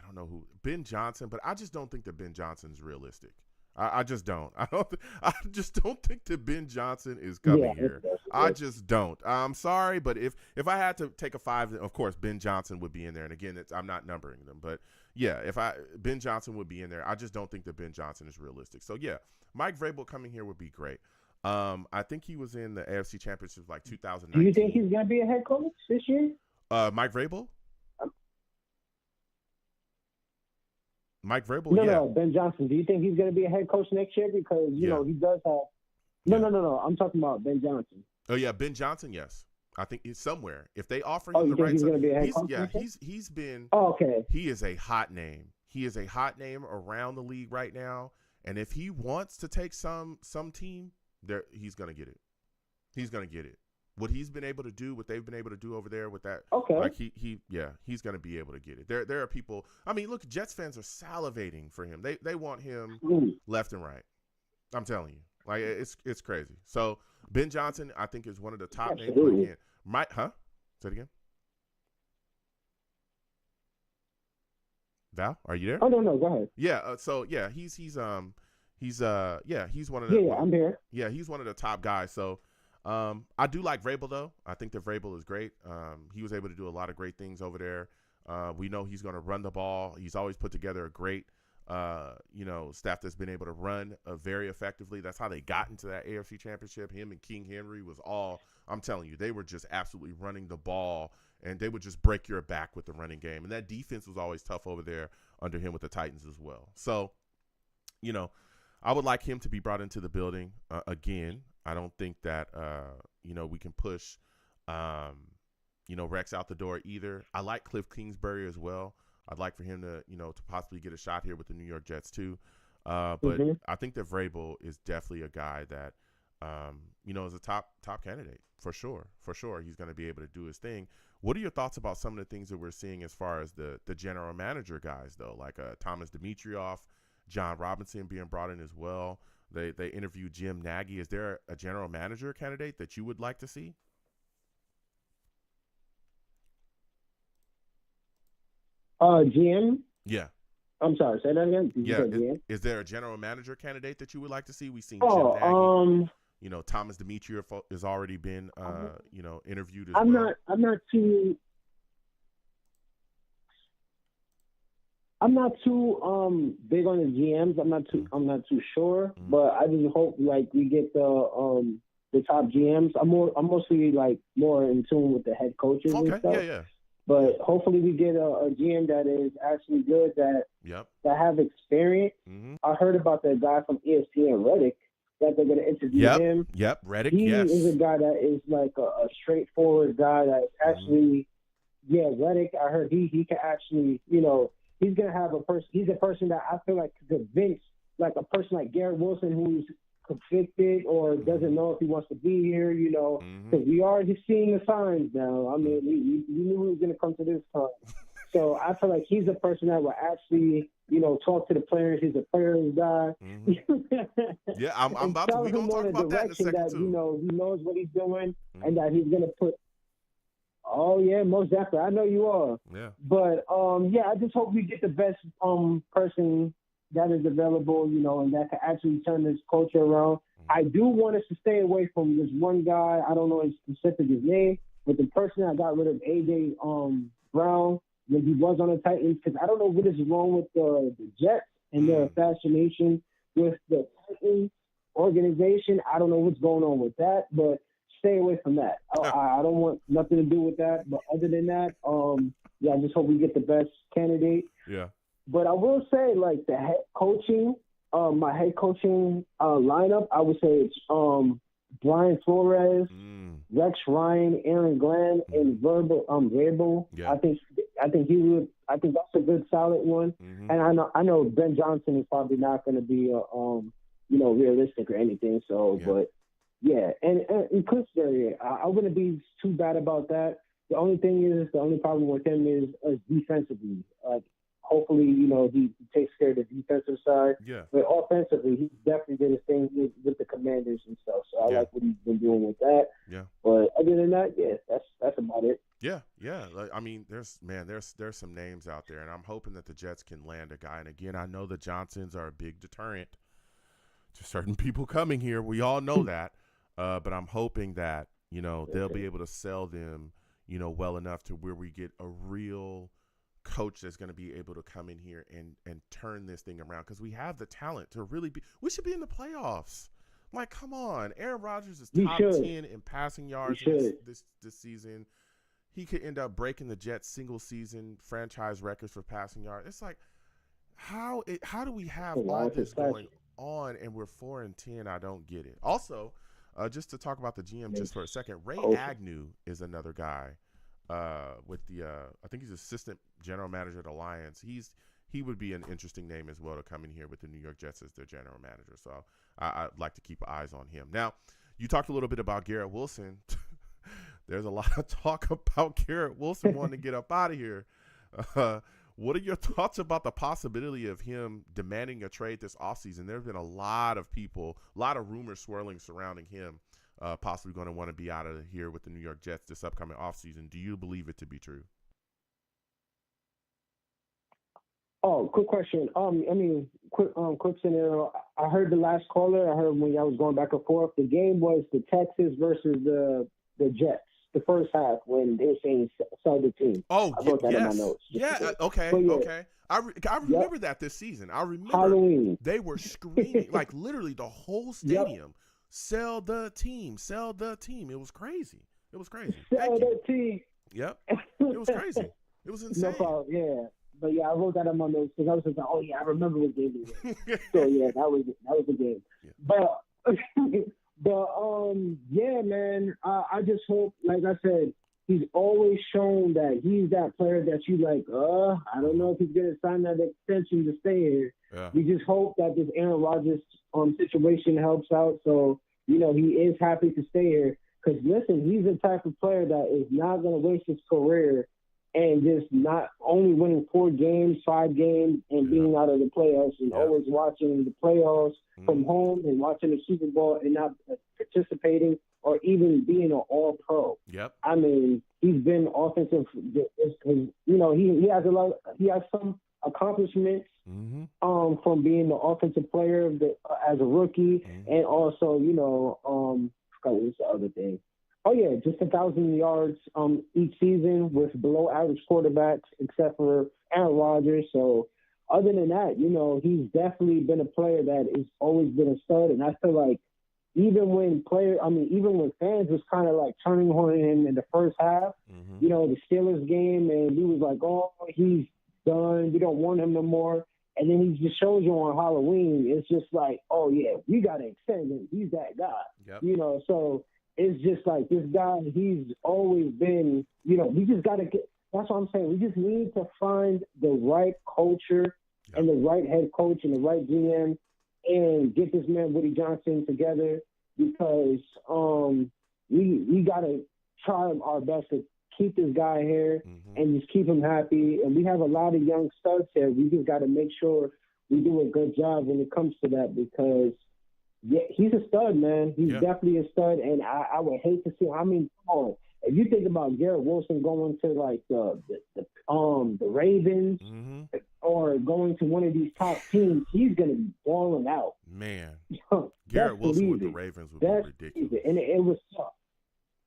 don't know who, Ben Johnson, but I just don't think that Ben Johnson is realistic. I just don't. I just don't think that Ben Johnson is coming here. I just don't. I'm sorry, but if I had to take a 5, of course Ben Johnson would be in there. And again, I'm not numbering them, but yeah, Ben Johnson would be in there. I just don't think that Ben Johnson is realistic. So yeah, Mike Vrabel coming here would be great. I think he was in the AFC Championship like 2019. Do you think he's going to be a head coach this year? Mike Vrabel? Mike Vrabel, No, Ben Johnson. Do you think he's going to be a head coach next year? Because, he does have – No. I'm talking about Ben Johnson. Oh, yeah, Ben Johnson, yes. I think he's somewhere. If they offer him the right – he's going to be a head coach? Yeah, he's been – Oh, okay. He is a hot name. He is a hot name around the league right now. And if he wants to take some team, he's going to get it. He's going to get it. What he's been able to do, what they've been able to do over there with that, like he's going to be able to get it. There are people. I mean, look, Jets fans are salivating for him. They want him left and right. I'm telling you, like it's crazy. So Ben Johnson, I think, is one of the top names. Again, Say it again. Val, are you there? Oh no, go ahead. Yeah. So yeah, he's one of the. Yeah, I'm here. Yeah, he's one of the top guys. So. I do like Vrabel, though. I think that Vrabel is great. He was able to do a lot of great things over there. We know he's going to run the ball. He's always put together a great, staff that's been able to run very effectively. That's how they got into that AFC Championship. Him and King Henry was I'm telling you, they were just absolutely running the ball, and they would just break your back with the running game. And that defense was always tough over there under him with the Titans as well. So, I would like him to be brought into the building again. I don't think that, we can push, Rex out the door either. I like Cliff Kingsbury as well. I'd like for him to, to possibly get a shot here with the New York Jets too. But I think that Vrabel is definitely a guy that, is a top candidate for sure. For sure, he's going to be able to do his thing. What are your thoughts about some of the things that we're seeing as far as the general manager guys, though, like Thomas Dimitroff, John Robinson being brought in as well? They interviewed Jim Nagy. Is there a general manager candidate that you would like to see? GM? Yeah. I'm sorry, say that again? Is there a general manager candidate that you would like to see? We've seen Jim Nagy. Thomas Dimitroff has already been, interviewed as well. I'm not too big on the GMs. I'm not too sure, but I just hope like we get the top GMs. I'm mostly like more in tune with the head coaches and stuff. Yeah. But hopefully we get a GM that is actually good, that have experience. Mm-hmm. I heard about the guy from ESPN, Reddick, that they're going to interview him. Yep, Reddick, he is a guy that is like a straightforward guy that actually, Reddick, I heard he can actually, he's going to have he's a person that I feel like could convince, like a person like Garrett Wilson who's conflicted or doesn't know if he wants to be here, because we are just seeing the signs now. I mean, we knew he was going to come to this time. So I feel like he's a person that will actually, talk to the players. He's a players guy. Yeah, I'm about to. We're going to talk about that in a second, too. He knows what he's doing and that he's going to put. Oh, yeah, most definitely. I know you are. Yeah. But, I just hope we get the best person that is available, and that can actually turn this culture around. I do want us to stay away from this one guy. I don't know his name, but the person that got rid of A.J. Brown when he was on the Titans, because I don't know what is wrong with the Jets and their fascination with the Titans organization. I don't know what's going on with that, but stay away from that. I don't want nothing to do with that. But other than that, I just hope we get the best candidate. Yeah. But I will say, like, the head coaching, my head coaching lineup, I would say it's Brian Flores, Rex Ryan, Aaron Glenn, and Vrabel. Yeah. I think that's a good solid one. And I know Ben Johnson is probably not going to be realistic or anything. So, but yeah, and Kingsbury, I wouldn't be too bad about that. The only problem with him is defensively. Hopefully, he takes care of the defensive side. Yeah. But offensively, he definitely did his thing with the Commanders and stuff. So I like what he's been doing with that. Yeah. But other than that, that's about it. Yeah. Like, I mean, there's some names out there, and I'm hoping that the Jets can land a guy. And again, I know the Johnsons are a big deterrent to certain people coming here. We all know that. But I'm hoping that, they'll be able to sell them, well enough to where we get a real coach that's going to be able to come in here and turn this thing around, because we have the talent to really be. We should be in the playoffs. Like, come on, Aaron Rodgers is top 10 in passing yards this season. He could end up breaking the Jets' single season franchise records for passing yards. It's like, how do we have all this going on and we're 4-10? I don't get it. Also, just to talk about the GM just for a second, Ray Agnew is another guy. With the I think he's assistant general manager at the Lions. He would be an interesting name as well to come in here with the New York Jets as their general manager. So I'd like to keep eyes on him. Now, you talked a little bit about Garrett Wilson. There's a lot of talk about Garrett Wilson wanting to get up out of here. What are your thoughts about the possibility of him demanding a trade this offseason? There's been a lot of rumors swirling surrounding him. Possibly going to want to be out of here with the New York Jets this upcoming offseason. Do you believe it to be true? Oh, quick question. Quick scenario. I heard the last caller. I heard when I was going back and forth. The game was the Texans versus the Jets. The first half when they were saying sell the team. Oh, I wrote that in my notes. Okay. I remember that this season. I remember Halloween. They were screaming like literally the whole stadium. Sell the team. It was crazy. Sell the team. Yep. It was crazy. It was insane. No problem. Yeah. But yeah, I wrote that on my notes because I was just like, oh yeah, I remember what game it was. So yeah, that was the game. Yeah. But But yeah, man. I just hope, like I said, he's always shown that he's that player that you like. I don't know if he's gonna sign that extension to stay here. Yeah. We just hope that this Aaron Rodgers situation helps out. So he is happy to stay here. Because listen, he's the type of player that is not gonna waste his career and just not only winning 4 games, 5 games, and being out of the playoffs, and always watching the playoffs from home and watching the Super Bowl and not participating or even being an All-Pro. Yep. I mean, he's been offensive. He has some accomplishments from being the offensive player as a rookie, and also forgot what was the other thing. Oh, yeah, just 1,000 yards each season with below-average quarterbacks, except for Aaron Rodgers. So other than that, he's definitely been a player that has always been a stud. And I feel like even when fans was kind of like turning on him in the first half, the Steelers game, and he was like, oh, he's done. We don't want him no more. And then he just shows you on Halloween. It's just like, oh, yeah, we got to extend him. He's that guy. Yep. So it's just like this guy, he's always been, we just got to get – that's what I'm saying. We just need to find the right culture and the right head coach and the right GM and get this man, Woody Johnson, together because we got to try our best to keep this guy here and just keep him happy. And we have a lot of young studs here. We just got to make sure we do a good job when it comes to that because – yeah, he's a stud, man. He's definitely a stud, and I would hate to see. I mean, if you think about Garrett Wilson going to like the Ravens or going to one of these top teams, he's gonna be balling out. Man, Garrett Wilson with the Ravens would be ridiculous, and it was tough.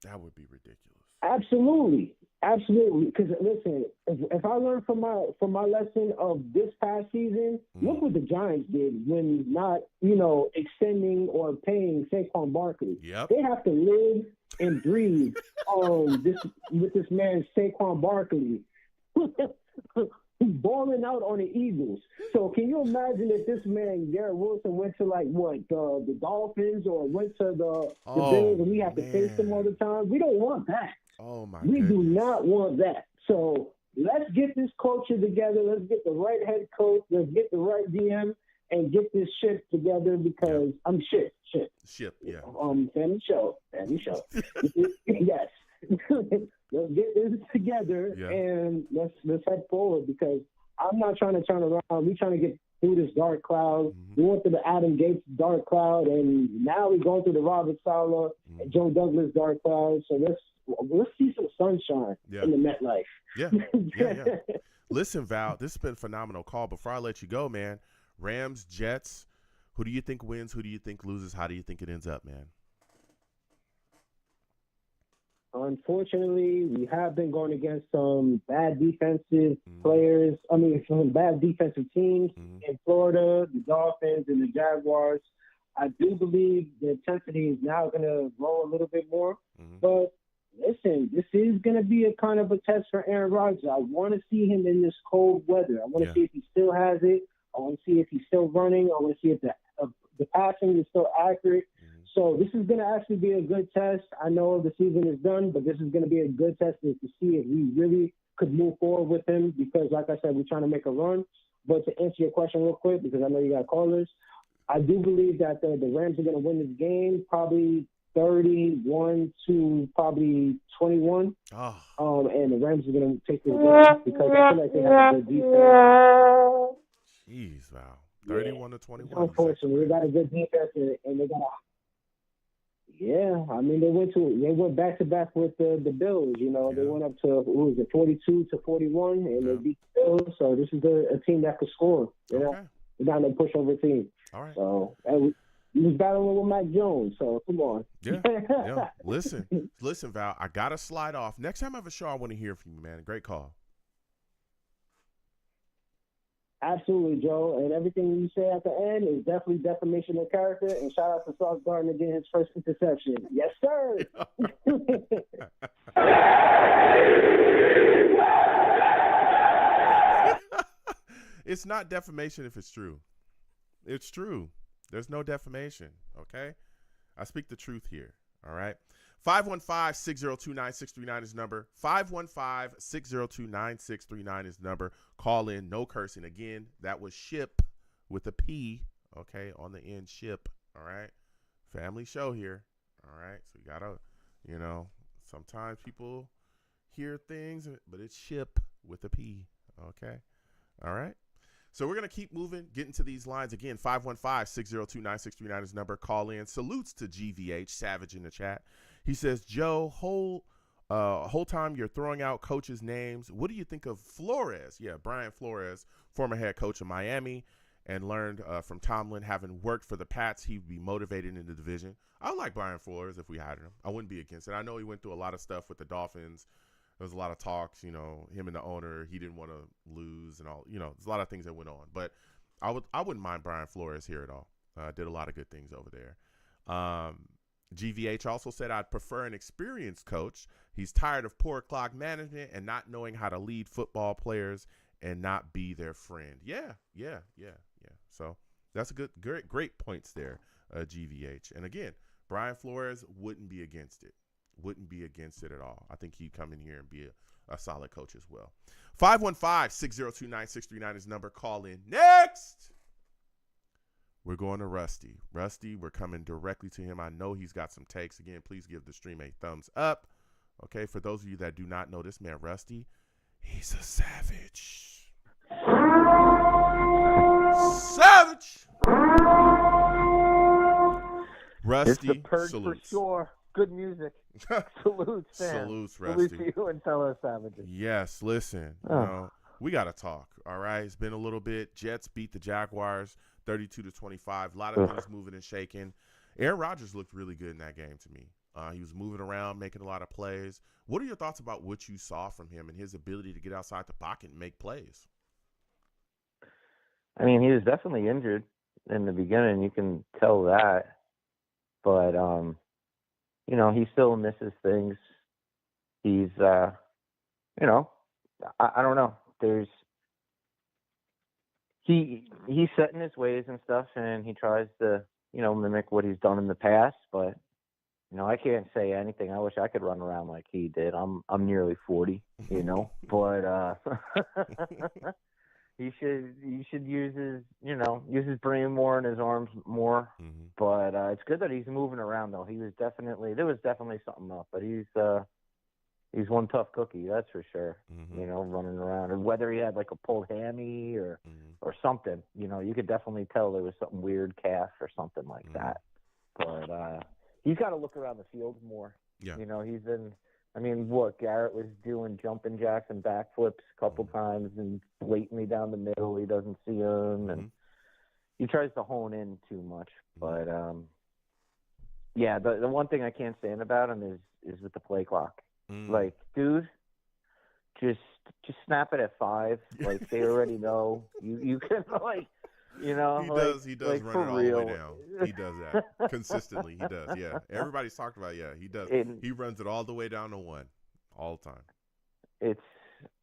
That would be ridiculous. Absolutely. Because listen, if I learn from my lesson of this past season, look what the Giants did when not extending or paying Saquon Barkley. Yep. They have to live and breathe with this man Saquon Barkley. Balling out on the Eagles. So can you imagine if this man Garrett Wilson went to the Dolphins or went to the Bills and we have to face them all the time? We don't want that. Oh my! We do not want that. So let's get this culture together. Let's get the right head coach. Let's get the right GM and get this ship together because I'm ship. Yeah. Family show. Yes. Let's get this together and let's head forward because I'm not trying to turn around. We're trying to get through this dark cloud. We went through the Adam Gates dark cloud, and now we're going through the Robert Saleh and Joe Douglas dark cloud. So let's see some sunshine in the MetLife. Yeah. Listen, Val, this has been a phenomenal call. Before I let you go, man, Rams, Jets, who do you think wins? Who do you think loses? How do you think it ends up, man? Unfortunately, we have been going against some bad defensive players. Some bad defensive teams in Florida, the Dolphins and the Jaguars. I do believe the intensity is now going to grow a little bit more. But listen, this is going to be a kind of a test for Aaron Rodgers. I want to see him in this cold weather. I want to see if he still has it. I want to see if he's still running. I want to see if the passing is still accurate. So this is going to actually be a good test. I know the season is done, but this is going to be a good test to see if we really could move forward with him because, like I said, we're trying to make a run. But to answer your question real quick, because I know you got callers, I do believe that the Rams are going to win this game probably 31 to probably 21. And the Rams are going to take this game because I feel like they have a good defense. Jeez, wow. 31 to 21. Unfortunately, they got a good defense and they got a they went back to back with the Bills. They went up to 42 to 41, and they beat the Bills. So this is a team that could score. They're not no pushover team. All right. So he was battling with Mike Jones. So come on. Yeah. Listen, Val. I gotta slide off. Next time I have a show, I want to hear from you, man. Great call. Absolutely, Joe. And everything you say at the end is definitely defamation of character. And shout out to Sauce Gardner getting his first interception. Yes, sir. It's not defamation if it's true. It's true. There's no defamation, okay? I speak the truth here. All right. 515-602-9639 is number. 515-602-9639 is number. Call in. No cursing. Again, that was ship with a P. Okay. On the end, ship. All right. Family show here. All right. So you got to, sometimes people hear things, but it's ship with a P. Okay. All right. So we're going to keep moving, getting to these lines. Again, 515-602-9639 is number. Call in. Salutes to GVH, Savage in the chat. He says, Joe, whole time you're throwing out coaches' names. What do you think of Flores? Yeah, Brian Flores, former head coach of Miami, and learned from Tomlin, having worked for the Pats, he would be motivated in the division. I would like Brian Flores if we hired him. I wouldn't be against it. I know he went through a lot of stuff with the Dolphins. There was a lot of talks, him and the owner, he didn't want to lose and all, there's a lot of things that went on. But I wouldn't mind Brian Flores here at all. Did a lot of good things over there. GVH also said, I'd prefer an experienced coach. He's tired of poor clock management and not knowing how to lead football players and not be their friend. Yeah. So that's a great points there, GVH. And again, Brian Flores wouldn't be against it. Wouldn't be against it at all. I think he'd come in here and be a solid coach as well. 515-602-9639 is number. Call in. Next, we're going to Rusty. Rusty, we're coming directly to him. I know he's got some takes. Again, please give the stream a thumbs up. Okay, for those of you that do not know this man, Rusty, he's a savage. Savage! Rusty, it's the purge salutes. for sure. Good music. Salutes, man. Salutes, Rusty. Salute to you and fellow savages. Yes, listen. We got to talk, all right? It's been a little bit. Jets beat the Jaguars 32-25. A lot of things moving and shaking. Aaron Rodgers looked really good in that game to me. He was moving around, making a lot of plays. What are your thoughts about what you saw from him and his ability to get outside the pocket and make plays? I mean, he was definitely injured in the beginning. You can tell that. But, he still misses things. He's, I don't know. He's set in his ways and stuff, and he tries to, mimic what he's done in the past. But, I can't say anything. I wish I could run around like he did. I'm nearly 40, but he should use his brain more and his arms more. Mm-hmm. But it's good that he's moving around though. There was definitely something up, but he's one tough cookie, that's for sure. Mm-hmm. Running around, and whether he had like a pulled hammy or something, you could definitely tell there was something weird, calf or something like that. But he's got to look around the field more. Yeah. He's been. I mean, Garrett was doing jumping jacks and backflips a couple times and blatantly down the middle. He doesn't see them, and he tries to hone in too much. But, the one thing I can't stand about him is with the play clock. Like, dude, just snap it at 5. Like, they already know. You can, he does run it all the way down. He does that consistently. He does, yeah. Everybody's talked about, he does. He runs it all the way down to 1 all the time.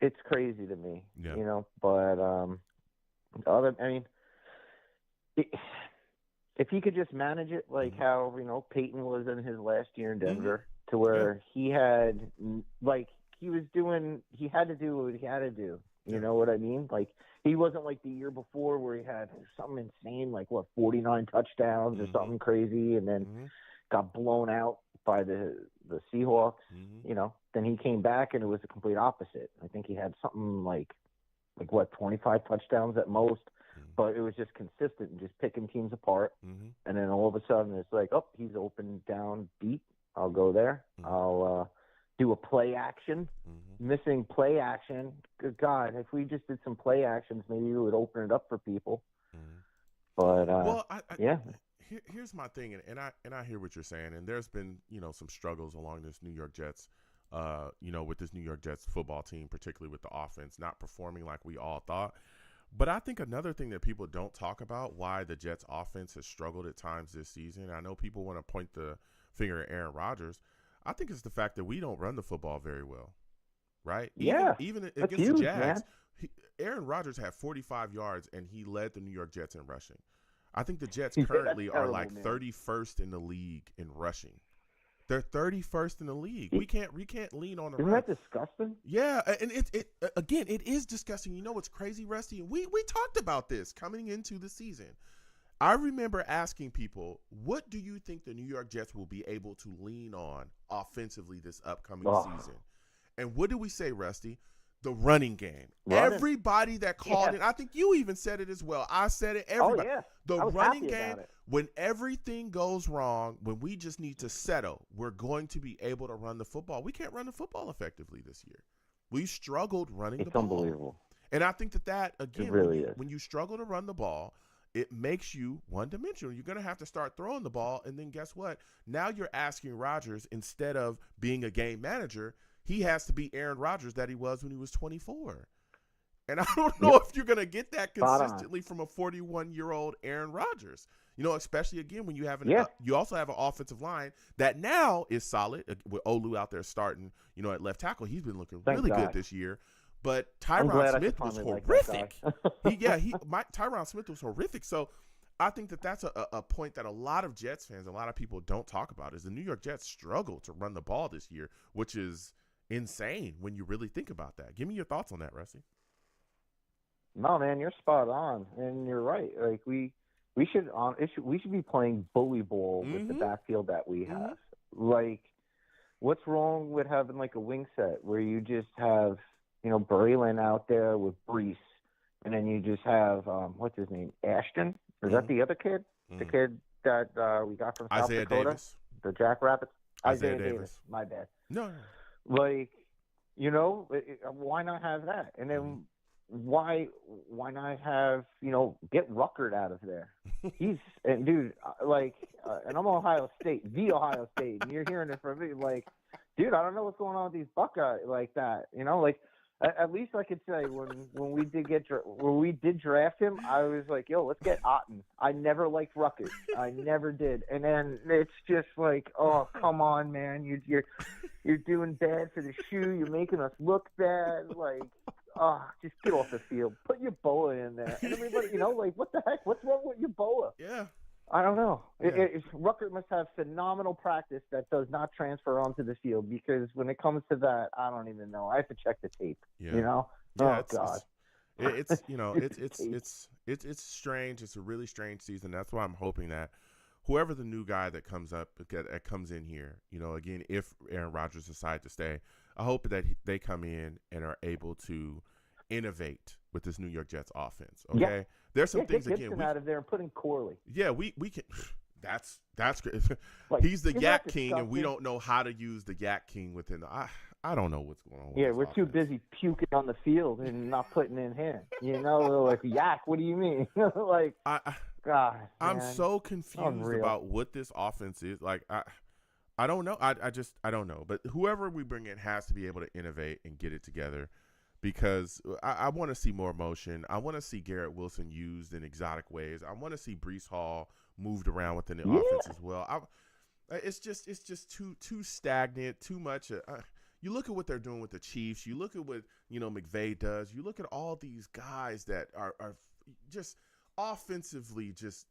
It's crazy to me, But if he could just manage it like how Peyton was in his last year in Denver, to where he had he had to do what he had to do. You know what I mean? Like, he wasn't like the year before where he had something insane, like 49 touchdowns or something crazy, and then got blown out by the Seahawks. Then he came back and it was the complete opposite. I think he had something like 25 touchdowns at most, but it was just consistent and just picking teams apart. And then all of a sudden it's like, oh, he's open down deep. I'll go there. I'll do a play action. Missing play action. Good God, if we just did some play actions, maybe it would open it up for people. But here's my thing, and I hear what you're saying, and there's been some struggles along this New York Jets, with this New York Jets football team, particularly with the offense not performing like we all thought. But I think another thing that people don't talk about, why the Jets offense has struggled at times this season. I know people want to point the finger at Aaron Rodgers. I think it's the fact that we don't run the football very well, right? Even against the Jags, Aaron Rodgers had 45 yards, and he led the New York Jets in rushing. I think the Jets Yeah, currently that's are like terrible, man. 31st in the league in rushing. They're 31st in the league. We can't lean on the Isn't run. that disgusting? Yeah, and it again, it is disgusting. You know what's crazy, Rusty? We talked about this coming into the season. I remember asking people, what do you think the New York Jets will be able to lean on offensively this upcoming season? And what did we say, Rusty? The running game. Running. Everybody that called in, I think you even said it as well. I said it. Everybody. Oh, yeah. The I was running happy game, about it. when everything goes wrong, when we just need to settle, we're going to be able to run the football. We can't run the football effectively this year. We struggled running the It's ball. unbelievable. And I think that again, It really is. when you struggle to run the ball, it makes you one-dimensional. You're going to have to start throwing the ball, and then guess what? Now you're asking Rodgers, instead of being a game manager, he has to be Aaron Rodgers that he was when he was 24. And I don't know if you're going to get that consistently from a 41-year-old Aaron Rodgers. You know, especially again when you have you also have an offensive line that now is solid with Olu out there starting. You know, at left tackle, he's been looking really good this year. But Tyron Smith was horrific. Tyron Smith was horrific. So I think that's a point that a lot of Jets fans, a lot of people don't talk about, is the New York Jets struggle to run the ball this year, which is insane when you really think about that. Give me your thoughts on that, Rusty. No, man, you're spot on, and you're right. Like we should be playing bully ball with the backfield that we have. Like, what's wrong with having like a wing set where you just have, you know, Braylon out there with Brees, and then you just have what's his name, Ashton? Is that the other kid? The kid that we got from South Isaiah Dakota, Davis. the Jackrabbits. Isaiah Davis. My bad. No. Like, you know, why not have that? And then why not have, you know, get Ruckert out of there? And I'm Ohio State, the Ohio State, and you're hearing it from me. Like, dude, I don't know what's going on with these Buckeyes like that. You know, like, at least I could say when we did draft him, I was like, yo, let's get Otten. I never liked Ruckert. I never did. And then it's just like, oh, come on, man, you're doing bad for the shoe. You're making us look bad. Like, just get off the field. Put your boa in there. And everybody, you know, like, what the heck? What's wrong with your boa? Yeah. I don't know. Yeah. Ruckert must have phenomenal practice that does not transfer onto the field, because when it comes to that, I don't even know. I have to check the tape. Yeah. You know? Yeah, God. It's you know, it's strange. It's a really strange season. That's why I'm hoping that whoever the new guy that comes in here, you know, again, if Aaron Rodgers decides to stay, I hope that they come in and are able to innovate with this New York Jets offense. Okay, yeah. There's some things get again. Gibson out of there and put in Corley. Yeah, we can. That's great. Like, he's the Yak that King, and we disgusting? don't know how to use the Yak King within. I don't know what's going on. With Yeah, this we're too offense. busy puking on the field and not putting in him. You know, like, Yak, what do you mean? Like, God, I'm man. so confused Unreal. about what this offense is. Like, I don't know. I don't know. But whoever we bring in has to be able to innovate and get it together, because I want to see more motion. I want to see Garrett Wilson used in exotic ways. I want to see Breece Hall moved around within the offense as well. It's just too stagnant, too much. You look at what they're doing with the Chiefs. You look at what, you know, McVay does. You look at all these guys that are just offensively just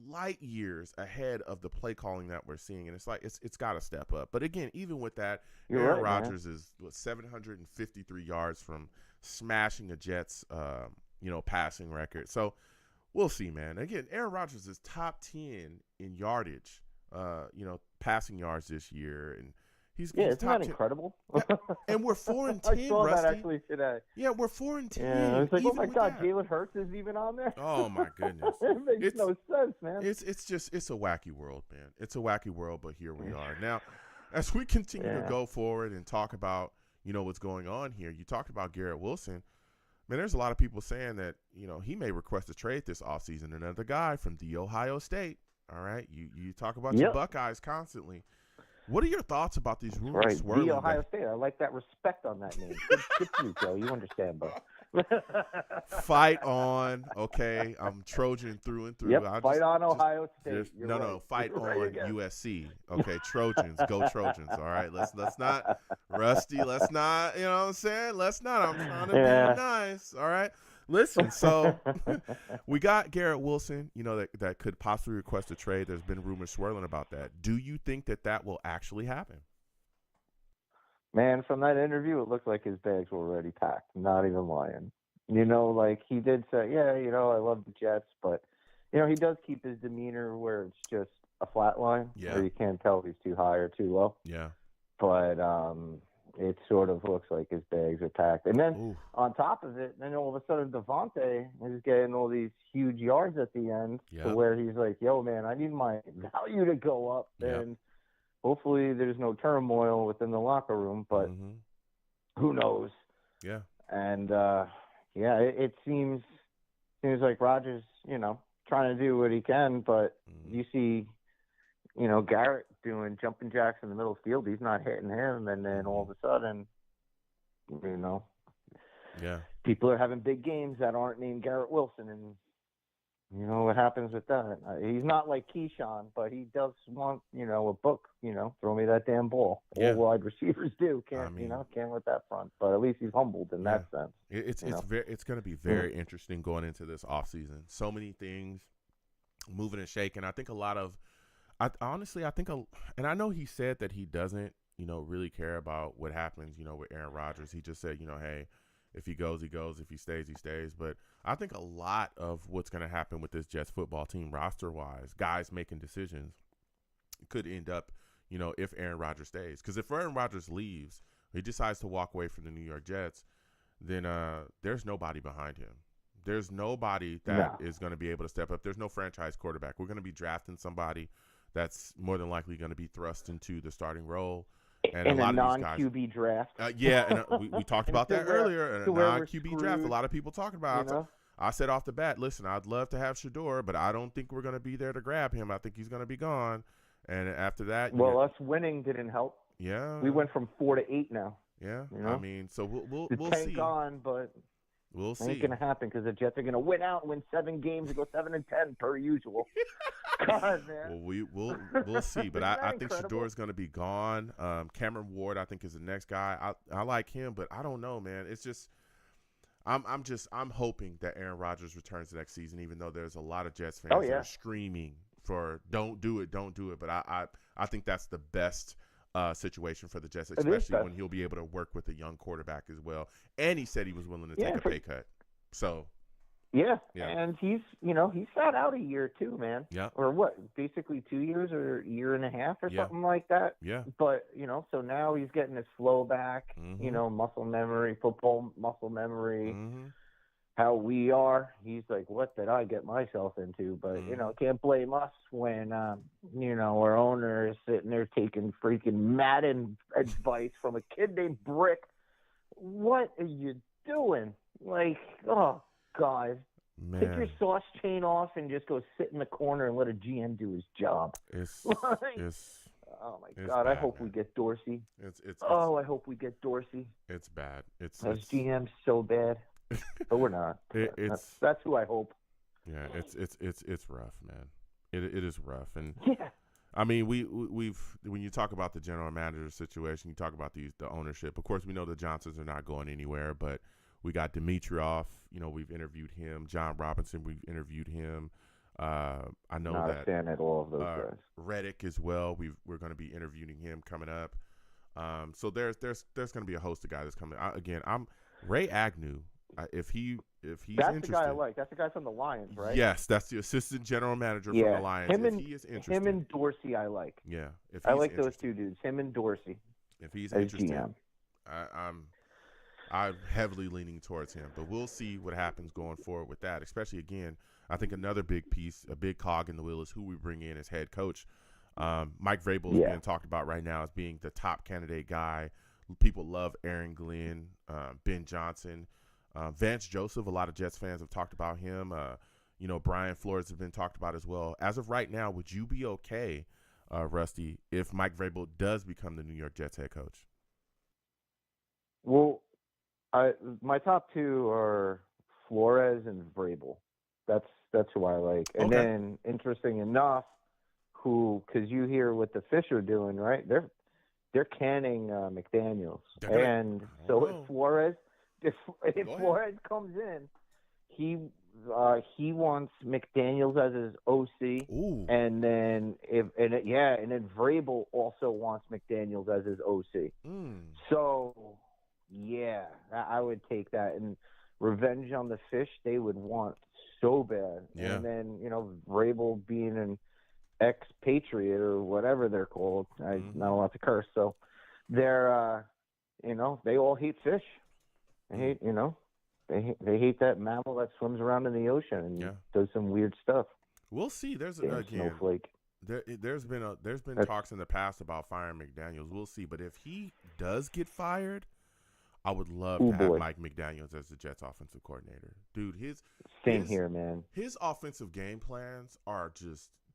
light years ahead of the play calling that we're seeing, and it's like it's got to step up. But again, even with that, Aaron Rodgers is 753 yards from smashing a Jets passing record. So we'll see, man. Again, Aaron Rodgers is top 10 in yardage, passing yards this year, and he's isn't top that 10. Incredible? Yeah. And we're 4-10. I saw Rusty. that actually today. Yeah, we're 4-10. Yeah, I was like, oh my God, that. Jalen Hurts is even on there. Oh my goodness, it makes no sense, man. It's a wacky world, man. It's a wacky world, but here we are now. As we continue to go forward and talk about, you know, what's going on here, you talked about Garrett Wilson. Man, there's a lot of people saying that, you know, he may request a trade this offseason. Another guy from the Ohio State. All right, you talk about your Buckeyes constantly. What are your thoughts about these rumors swirling? The Ohio State. I like that respect on that name. Good for you, Joe. You understand, bro. Fight on, okay? I'm Trojan through and through. Yep, fight on Ohio State. No, fight on USC. Okay, Trojans, go Trojans. All right, let's not, Rusty. Let's not. You know what I'm saying? Let's not. I'm trying to be nice. All right. Listen, so we got Garrett Wilson, that could possibly request a trade. There's been rumors swirling about that. Do you think that will actually happen? Man, from that interview, it looked like his bags were already packed. Not even lying. Like he did say, yeah, I love the Jets, but he does keep his demeanor where it's just a flat line, where you can't tell if he's too high or too low. Yeah. But it sort of looks like his bags are packed. And then on top of it, then all of a sudden Devontae is getting all these huge yards at the end to where he's like, yo, man, I need my value to go up. And hopefully there's no turmoil within the locker room, but who knows? Yeah. And, it seems like Rodgers, trying to do what he can, but you see, Garrett doing jumping jacks in the middle of the field. He's not hitting him, and then all of a sudden, people are having big games that aren't named Garrett Wilson, and what happens with that. He's not like Keyshawn, but he does want, a book, throw me that damn ball. All wide receivers do. Can't let that front. But at least he's humbled in that sense. It's going to be very interesting going into this offseason. So many things moving and shaking. I think a lot of and I know he said that he doesn't, really care about what happens, with Aaron Rodgers. He just said, hey, if he goes, he goes. If he stays, he stays. But I think a lot of what's going to happen with this Jets football team roster-wise, guys making decisions, could end up, if Aaron Rodgers stays. Because if Aaron Rodgers leaves, he decides to walk away from the New York Jets, then there's nobody behind him. There's nobody that is going to be able to step up. There's no franchise quarterback. We're going to be drafting somebody that's more than likely going to be thrust into the starting role. And in a lot a of these non-QB draft. And we talked about that earlier. In a non-QB draft, a lot of people talking about it. I said off the bat, listen, I'd love to have Shador, but I don't think we're going to be there to grab him. I think he's going to be gone. And after that, us winning didn't help. Yeah, we went from 4 to 8 now. Yeah, I mean, so we'll see. Gone, but we'll see. It ain't going to happen because the Jets are going to win out and win 7 games and go 7-10 per usual. God, man. Well, we'll see, but I think Shador is going to be gone. Cameron Ward, I think, is the next guy. I like him, but I don't know, man. It's just I'm hoping that Aaron Rodgers returns next season, even though there's a lot of Jets fans that are screaming for don't do it. But I think that's the best situation for the Jets, especially when he'll be able to work with a young quarterback as well. And he said he was willing to take a pay cut. So. Yeah, and he's sat out a year too, man. Yeah. Or what? Basically 2 years or a year and a half or something like that. Yeah. But so now he's getting his flow back. Muscle memory, football muscle memory. How we are. He's like, what did I get myself into? But can't blame us when our owner is sitting there taking freaking Madden advice from a kid named Brick. What are you doing? Like, oh. God, take your sauce chain off and just go sit in the corner and let a GM do his job. Oh my God! Bad, I hope we get Dorsey. I hope we get Dorsey. It's bad. It's GM's so bad, but we're not. That's who I hope. Yeah, it's rough, man. It is rough, and I mean we've when you talk about the general manager situation, you talk about the ownership. Of course, we know the Johnsons are not going anywhere, but. We got Dimitroff, we've interviewed him. John Robinson, we've interviewed him. I know not that a fan at all of those guys. Reddick as well. We're going to be interviewing him coming up. So there's going to be a host of guys that's coming. I'm Ray Agnew. If he's that's interested, the guy I like. That's the guy from the Lions, right? Yes, that's the assistant general manager from the Lions. He is interested. Him and Dorsey, I like. Yeah, I like those two dudes. Him and Dorsey. If he's interested, I'm heavily leaning towards him, but we'll see what happens going forward with that. Especially, again, I think another big piece, a big cog in the wheel is who we bring in as head coach. Mike Vrabel is being talked about right now as being the top candidate guy. People love Aaron Glenn, Ben Johnson, Vance Joseph. A lot of Jets fans have talked about him. Brian Flores has been talked about as well. As of right now, would you be okay, Rusty, if Mike Vrabel does become the New York Jets head coach? Well, my top two are Flores and Vrabel. That's who I like. And then, interesting enough, because you hear what the Fish are doing, right? They're canning McDaniels, and so if Flores comes in, he wants McDaniels as his OC. Ooh. And then Vrabel also wants McDaniels as his OC. So yeah, I would take that. And revenge on the fish they would want so bad. Yeah. And then, Vrabel being an ex-patriot or whatever they're called. I'm not allowed to curse. So they're they all hate fish. They hate, they hate that mammal that swims around in the ocean and does some weird stuff. We'll see. There's snowflake. There's been talks in the past about firing McDaniels. We'll see. But if he does get fired, I would love to have Mike McDaniels as the Jets offensive coordinator. Dude, Same here, man. His offensive game plans are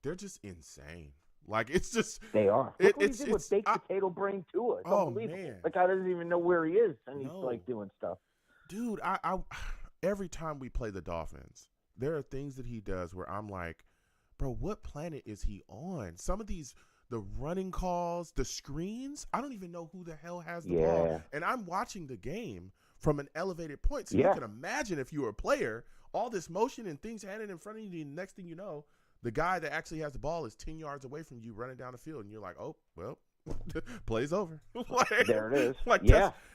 they're just insane. Like, it's just they are. Look what he did with baked potato brain Tua. It's unbelievable. Man. The guy doesn't even know where he is, and he's like doing stuff. Dude, I every time we play the Dolphins, there are things that he does where I'm like, bro, what planet is he on? Some of the running calls, the screens, I don't even know who the hell has the ball. And I'm watching the game from an elevated point. So you can imagine if you were a player, all this motion and things handed in front of you, and the next thing you know, the guy that actually has the ball is 10 yards away from you running down the field, and you're like, oh, well, play's over. There it is.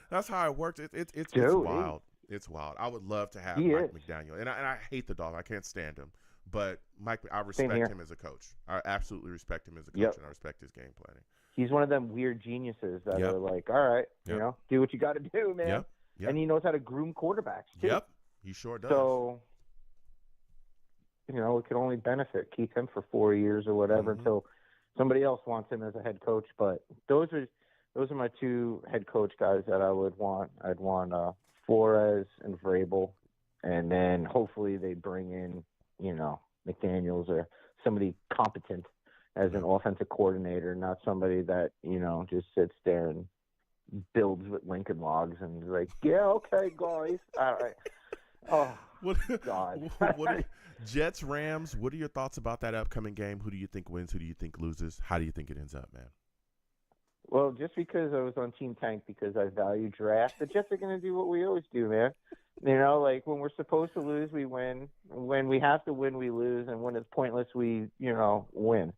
That's how it works. It's wild. It's wild. I would love to have Mike McDaniel, and I hate the dog. I can't stand him. But Mike, I respect him as a coach. I absolutely respect him as a coach, and I respect his game planning. He's one of them weird geniuses that are like, all right, do what you got to do, man. And he knows how to groom quarterbacks too. Yep, he sure does. So, it could only benefit. Keep him for 4 years or whatever until somebody else wants him as a head coach. But those are my two head coach guys that I would want. I'd want Flores and Vrabel, and then hopefully they bring in, McDaniels or somebody competent as an offensive coordinator, not somebody that, just sits there and builds with Lincoln Logs and is like, yeah, okay, guys. All right. Oh, God. Jets, Rams, what are your thoughts about that upcoming game? Who do you think wins? Who do you think loses? How do you think it ends up, man? Well, just because I was on Team Tank because I value draft, the Jets are going to do what we always do, man. Like when we're supposed to lose, we win. When we have to win, we lose, and when it's pointless, we, win.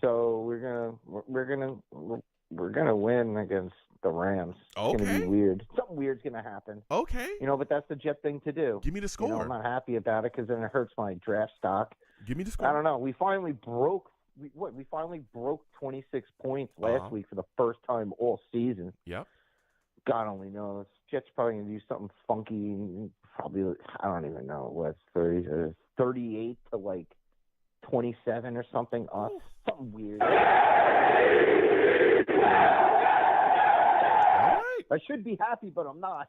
So we're gonna win against the Rams. It's gonna be weird. Something weird's gonna happen. Okay. But that's the Jet thing to do. Give me the score. I'm not happy about it because then it hurts my draft stock. Give me the score. I don't know. We finally broke. We finally broke 26 points last week for the first time all season. Yep. God only knows. Jets probably going to do something funky. Probably, I don't even know. What's 38 to like 27 or something. Something weird. All right. I should be happy, but I'm not.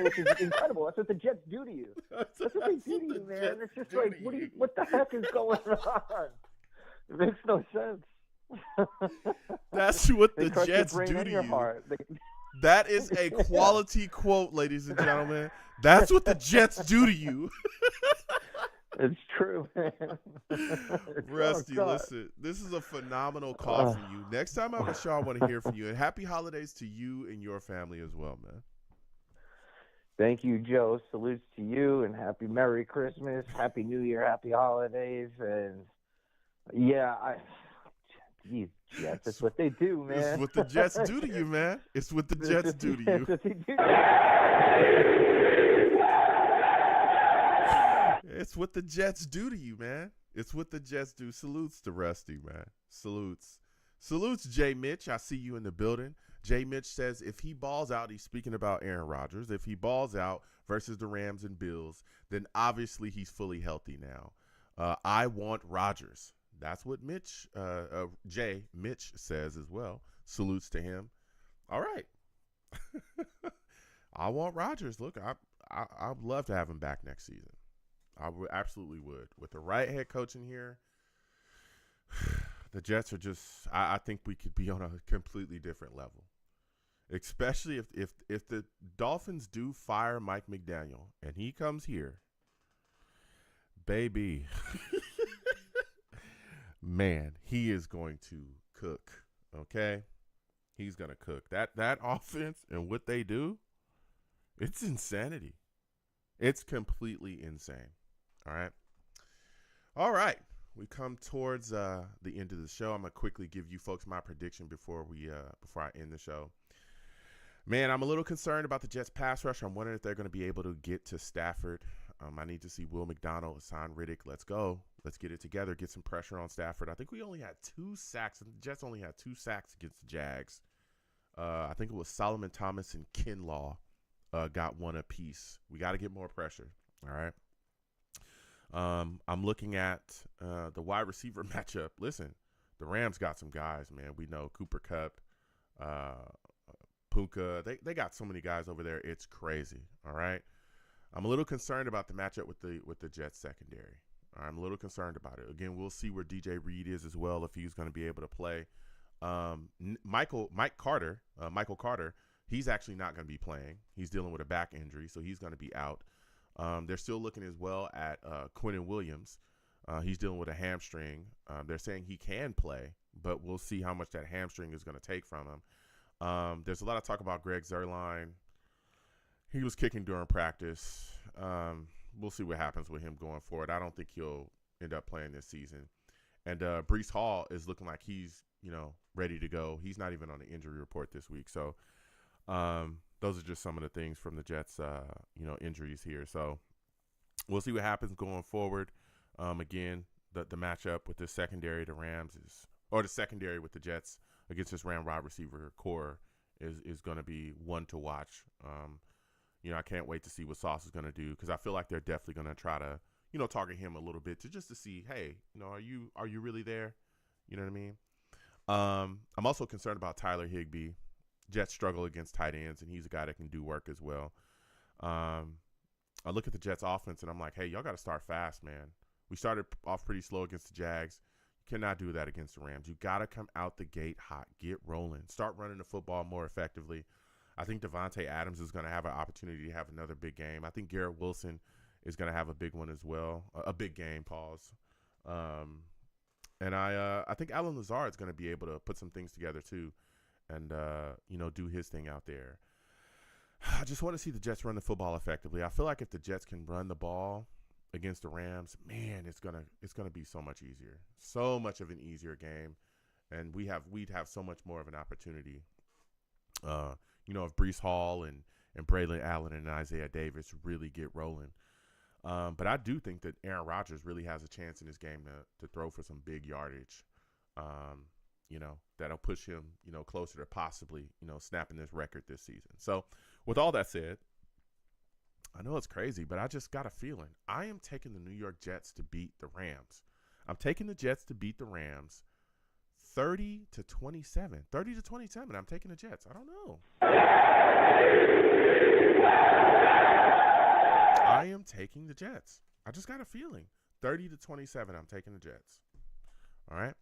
Which is incredible. That's what the Jets do to you. That's what they do to you, man. It's just like, what the heck is going on? It makes no sense. That's what the Jets do to you. That is a quality quote, ladies and gentlemen. That's what the Jets do to you. It's true, man. Rusty, listen, this is a phenomenal call from you. Next time I'm on the show, I want to hear from you. And happy holidays to you and your family as well, man. Thank you, Joe. Salutes to you, and happy Merry Christmas, Happy New Year, Happy Holidays, and geez, Jets, that's what they do, man. It's what the Jets do to you, man. It's what the Jets do to you. It's what the Jets do to you, man. It's what the Jets do. Salutes to Rusty, man. Salutes. Salutes, Jay Mitch. I see you in the building. Jay Mitch says if he balls out, he's speaking about Aaron Rodgers. If he balls out versus the Rams and Bills, then obviously he's fully healthy now. I want Rodgers. That's what Jay Mitch says as well. Salutes to him. All right. I want Rodgers. Look, I'd love to have him back next season. I absolutely would. With the right head coach in here, the Jets are just – I think we could be on a completely different level, especially if the Dolphins do fire Mike McDaniel and he comes here. Baby, man, he is going to cook, okay? He's going to cook. That offense and what they do, it's insanity. It's completely insane. All right. All right. We come towards the end of the show. I'm gonna quickly give you folks my prediction before I end the show. Man, I'm a little concerned about the Jets pass rush. I'm wondering if they're going to be able to get to Stafford. I need to see Will McDonald, Hassan Riddick. Let's go. Let's get it together. Get some pressure on Stafford. I think we only had 2 sacks. The Jets only had 2 sacks against the Jags. I think it was Solomon Thomas and Kinlaw got 1 apiece. We got to get more pressure. All right. I'm looking at the wide receiver matchup. Listen, the Rams got some guys, man. We know Cooper Kupp, Puka. They got so many guys over there. It's crazy. All right. I'm a little concerned about the matchup with the Jets secondary. I'm a little concerned about it. Again, we'll see where DJ Reed is as well, if he's going to be able to play. Michael Carter, he's actually not going to be playing. He's dealing with a back injury, so he's going to be out. They're still looking as well at Quinnen Williams. He's dealing with a hamstring. They're saying he can play, but we'll see how much that hamstring is going to take from him. There's a lot of talk about Greg Zuerlein. He was kicking during practice. We'll see what happens with him going forward. I don't think he'll end up playing this season. And Breece Hall is looking like he's, ready to go. He's not even on the injury report this week. So those are just some of the things from the Jets, injuries here. So we'll see what happens going forward. Again, the matchup with the secondary, the secondary with the Jets against this Ram wide receiver core is going to be one to watch. I can't wait to see what Sauce is going to do, because I feel like they're definitely going to try to, target him a little bit to see, hey, are you really there? You know what I mean? I'm also concerned about Tyler Higbee. Jets struggle against tight ends, and he's a guy that can do work as well. I look at the Jets offense, and I'm like, hey, y'all got to start fast, man. We started off pretty slow against the Jags. You cannot do that against the Rams. You got to come out the gate hot, get rolling, start running the football more effectively. I think Devontae Adams is going to have an opportunity to have another big game. I think Garrett Wilson is going to have a big one as well, a big game, pause. And I think Alan Lazard is going to be able to put some things together too, and do his thing out there. I just want to see the Jets run the football effectively. I feel like if the Jets can run the ball against the Rams, man, it's gonna be so much easier, so much of an easier game, and we'd have so much more of an opportunity. If Breece Hall and Braylon Allen and Isaiah Davis really get rolling. But I do think that Aaron Rodgers really has a chance in this game to throw for some big yardage, that'll push him, closer to possibly, snapping this record this season. So with all that said, I know it's crazy, but I just got a feeling. I am taking the New York Jets to beat the Rams. I'm taking the Jets to beat the Rams 30-27. 30-27. I'm taking the Jets. I don't know. I am taking the Jets. I just got a feeling. 30-27. I'm taking the Jets. All right.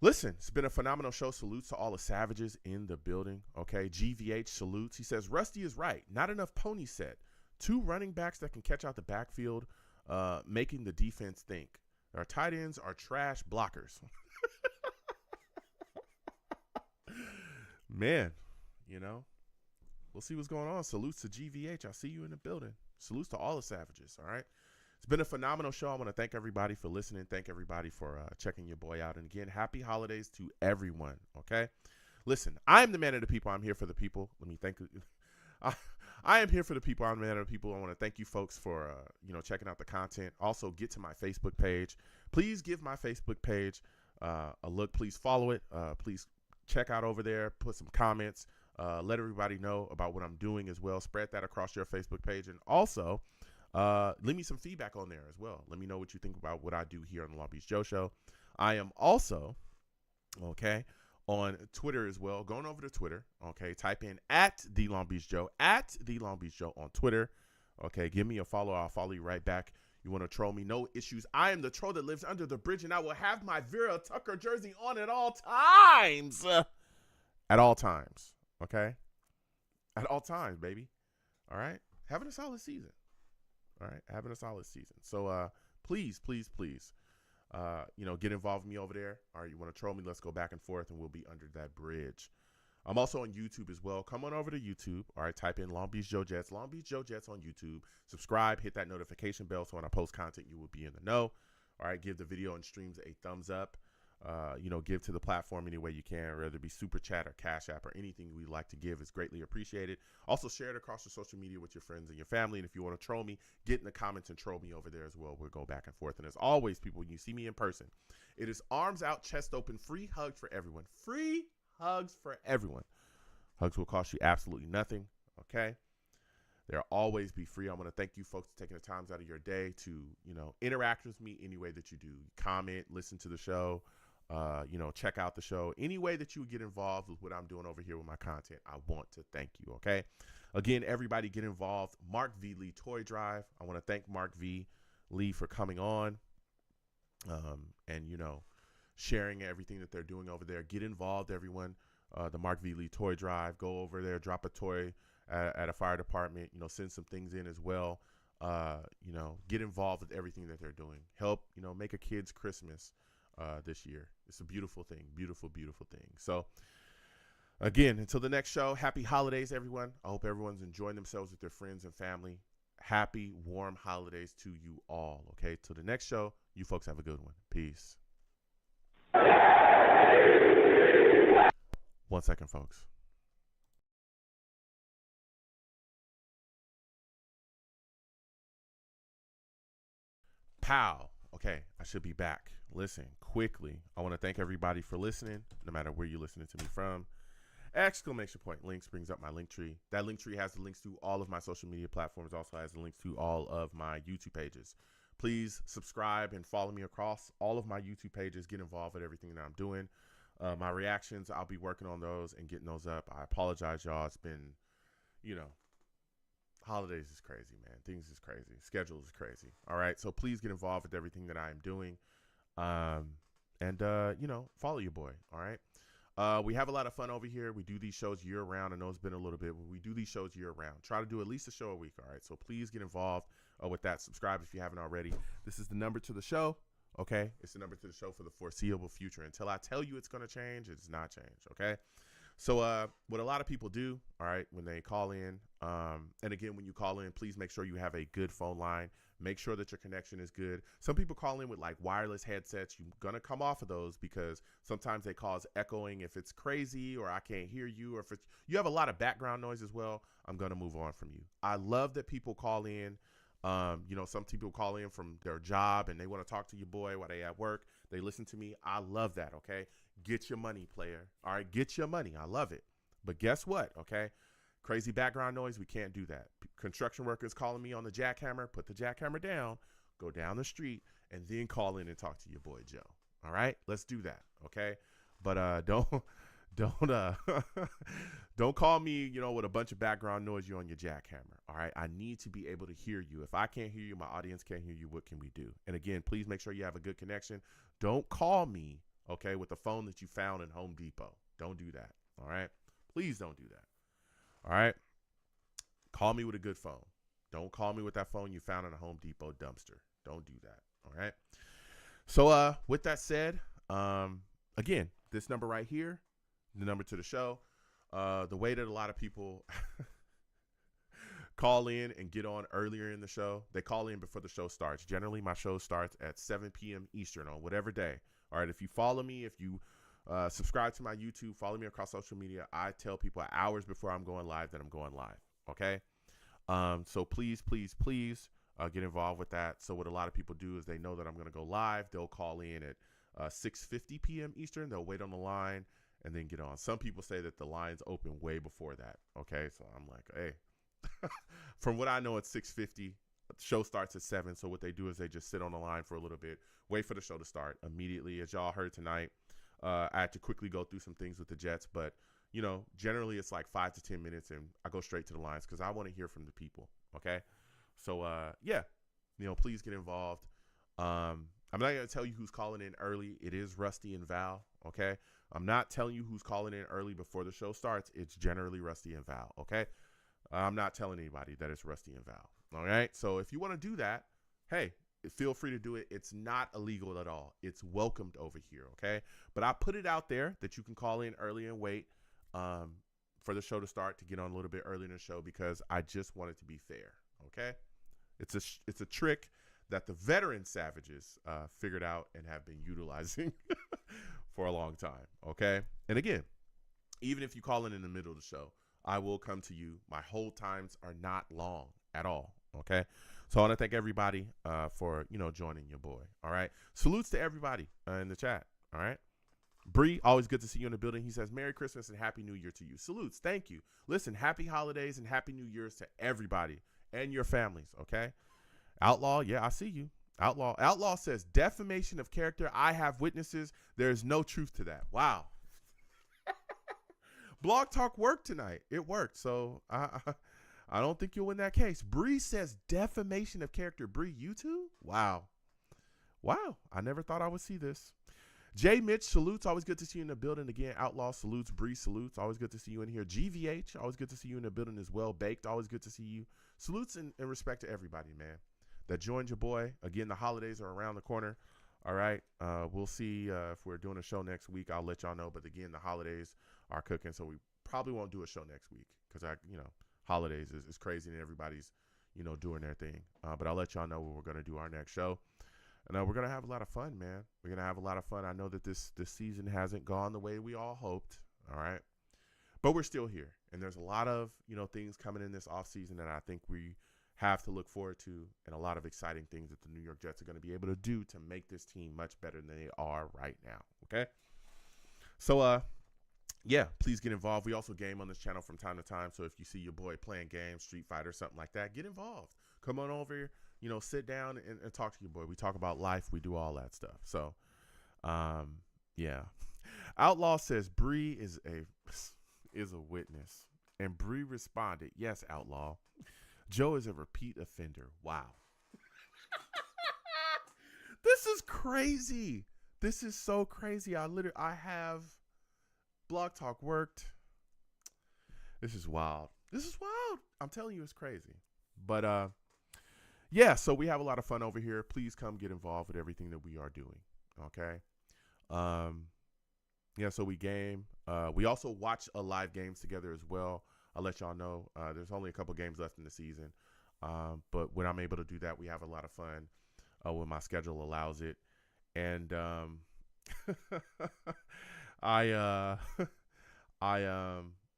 Listen, it's been a phenomenal show. Salutes to all the savages in the building. Okay. GVH salutes. He says, Rusty is right. Not enough pony set. 2 running backs that can catch out the backfield, making the defense think. Our tight ends are trash blockers. Man, we'll see what's going on. Salutes to GVH. I see you in the building. Salutes to all the savages. All right. It's been a phenomenal show. I want to thank everybody for listening. Thank everybody for checking your boy out. And again, happy holidays to everyone. Okay. Listen, I am the man of the people. I'm here for the people. Let me thank you. I am here for the people. I'm the man of the people. I want to thank you folks for, checking out the content. Also, get to my Facebook page. Please give my Facebook page a look. Please follow it. Please check out over there. Put some comments. Let everybody know about what I'm doing as well. Spread that across your Facebook page. And also, leave me some feedback on there as well. Let me know what you think about what I do here on the Long Beach Joe Show. I am also, on Twitter as well. Going over to Twitter, type in @The Long Beach Joe, @The Long Beach Joe on Twitter. Give me a follow. I'll follow you right back. You want to troll me? No issues. I am the troll that lives under the bridge, and I will have my Vera Tucker jersey on at all times. At all times. Okay? At all times, baby. All right? Having a solid season. All right? Having a solid season. So, please, get involved with me over there. All right, you want to troll me? Let's go back and forth, and we'll be under that bridge. I'm also on YouTube as well. Come on over to YouTube. All right, type in Long Beach Joe Jets. Long Beach Joe Jets on YouTube. Subscribe, hit that notification bell so when I post content, you will be in the know. All right, give the video and streams a thumbs up. Give to the platform any way you can, whether it be Super Chat or Cash App or anything we'd like to give is greatly appreciated. Also, share it across your social media with your friends and your family. And if you want to troll me, get in the comments and troll me over there as well. We'll go back and forth. And as always, people, when you see me in person, it is arms out, chest open, free hugs for everyone. Free hugs for everyone. Hugs will cost you absolutely nothing, okay? They'll always be free. I want to thank you folks for taking the times out of your day to, interact with me any way that you do. Comment, listen to the show, check out the show. Any way that you would get involved with what I'm doing over here with my content, I want to thank you, okay? Again, everybody get involved. Mark V. Lee Toy Drive. I want to thank Mark V. Lee for coming on and sharing everything that they're doing over there. Get involved, everyone. The Mark V. Lee Toy Drive. Go over there, drop a toy at a fire department. Send some things in as well. Get involved with everything that they're doing. Help, make a kid's Christmas this year. It's a beautiful thing. Beautiful, beautiful thing. So, again, until the next show, happy holidays, everyone. I hope everyone's enjoying themselves with their friends and family. Happy, warm holidays to you all, okay? Till the next show, you folks have a good one. Peace. 1 second, folks. Pow. Okay, I should be back. Listen, quickly, I want to thank everybody for listening, no matter where you're listening to me from. Exclamation point links brings up my link tree. That link tree has the links to all of my social media platforms, also has the links to all of my YouTube pages. Please subscribe and follow me across all of my YouTube pages. Get involved with everything that I'm doing. My reactions, I'll be working on those and getting those up. I apologize, y'all. It's been, holidays is crazy, man. Things is crazy. Schedule is crazy. All right. So please get involved with everything that I am doing. Follow your boy. All right. We have a lot of fun over here. We do these shows year round. I know it's been a little bit, but we do these shows year round. Try to do at least a show a week. All right. So please get involved with that. Subscribe if you haven't already. This is the number to the show. Okay. It's the number to the show for the foreseeable future. Until I tell you it's going to change, it's not change. Okay. So what a lot of people do, all right, when they call in, and again, when you call in, please make sure you have a good phone line. Make sure that your connection is good. Some people call in with like wireless headsets. You're going to come off of those because sometimes they cause echoing. If it's crazy or I can't hear you, or if you have a lot of background noise as well, I'm going to move on from you. I love that people call in. Some people call in from their job and they want to talk to your boy while they at work. They listen to me. I love that. Okay. Get your money, player. All right. Get your money. I love it. But guess what? Okay. Crazy background noise. We can't do that. Construction workers calling me on the jackhammer. Put the jackhammer down. Go down the street and then call in and talk to your boy Joe. All right. Let's do that. Okay. But don't call me, with a bunch of background noise. You're on your jackhammer. All right. I need to be able to hear you. If I can't hear you, my audience can't hear you. What can we do? And again, please make sure you have a good connection. Don't call me, okay, with the phone that you found in Home Depot. Don't do that. All right. Please don't do that. All right. Call me with a good phone. Don't call me with that phone you found in a Home Depot dumpster. Don't do that. All right. So with that said, again, this number right here, the number to the show, the way that a lot of people call in and get on earlier in the show, they call in before the show starts. Generally, my show starts at 7 p.m. Eastern on whatever day. All right. If you follow me, if you subscribe to my YouTube, follow me across social media, I tell people hours before I'm going live that I'm going live. Okay. So please get involved with that. So what a lot of people do is they know that I'm going to go live. They'll call in at 6:50 p.m. Eastern. They'll wait on the line and then get on. Some people say that the lines open way before that. Okay. So I'm like, hey, from what I know, it's 6:50. The show starts at 7. So what they do is they just sit on the line for a little bit, wait for the show to start immediately. As y'all heard tonight, I had to quickly go through some things with the Jets, but generally it's like 5 to 10 minutes and I go straight to the lines because I want to hear from the people. Okay. So, please get involved. I'm not going to tell you who's calling in early. It is Rusty and Val. Okay. I'm not telling you who's calling in early before the show starts. It's generally Rusty and Val. Okay. I'm not telling anybody that it's Rusty and Val. All right. So if you want to do that, hey, feel free to do it. It's not illegal at all. It's welcomed over here. Okay. But I put it out there that you can call in early and wait. for the show to start, to get on a little bit earlier in the show, because I just want it to be fair. Okay, it's a trick that the veteran Savages figured out and have been utilizing for a long time. Okay, and again, even if you call in the middle of the show, I will come to you. My hold times are not long at all. Okay, so I want to thank everybody for joining your boy. All right, salutes to everybody in the chat. All right. Bree, always good to see you in the building. He says, Merry Christmas and Happy New Year to you. Salutes. Thank you. Listen, happy holidays and Happy New Year's to everybody and your families, okay? Outlaw, yeah, I see you. Outlaw says, defamation of character. I have witnesses. There is no truth to that. Wow. Blog Talk worked tonight. It worked. So I don't think you'll win that case. Bree says, defamation of character. Bree, you too? Wow. I never thought I would see this. Jay Mitch, salutes. Always good to see you in the building. Again, Outlaw, salutes. Bree, salutes. Always good to see you in here. GVH, always good to see you in the building as well. Baked, always good to see you. Salutes and respect to everybody, man, that joined your boy. Again, the holidays are around the corner. All right. We'll see if we're doing a show next week. I'll let y'all know. But again, the holidays are cooking, so we probably won't do a show next week because holidays is crazy and everybody's, doing their thing. But I'll let y'all know when we're going to do our next show. And we're going to have a lot of fun, man. We're going to have a lot of fun. I know that this season hasn't gone the way we all hoped, all right? But we're still here. And there's a lot of, things coming in this offseason that I think we have to look forward to, and a lot of exciting things that the New York Jets are going to be able to do to make this team much better than they are right now, okay? So, yeah, please get involved. We also game on this channel from time to time. So if you see your boy playing games, Street Fighter, something like that, get involved. Come on over here. Sit down and talk to your boy. We talk about life. We do all that stuff. So, yeah. Outlaw says Bree is a witness. And Bree responded, yes, Outlaw. Joe is a repeat offender. Wow. This is crazy. This is so crazy. I have Blog Talk worked. This is wild. I'm telling you, it's crazy. But, yeah, so we have a lot of fun over here. Please come get involved with everything that we are doing, okay? Yeah, so we game. We also watch live games together as well. I'll let y'all know. There's only a couple games left in the season. But when I'm able to do that, we have a lot of fun when my schedule allows it. And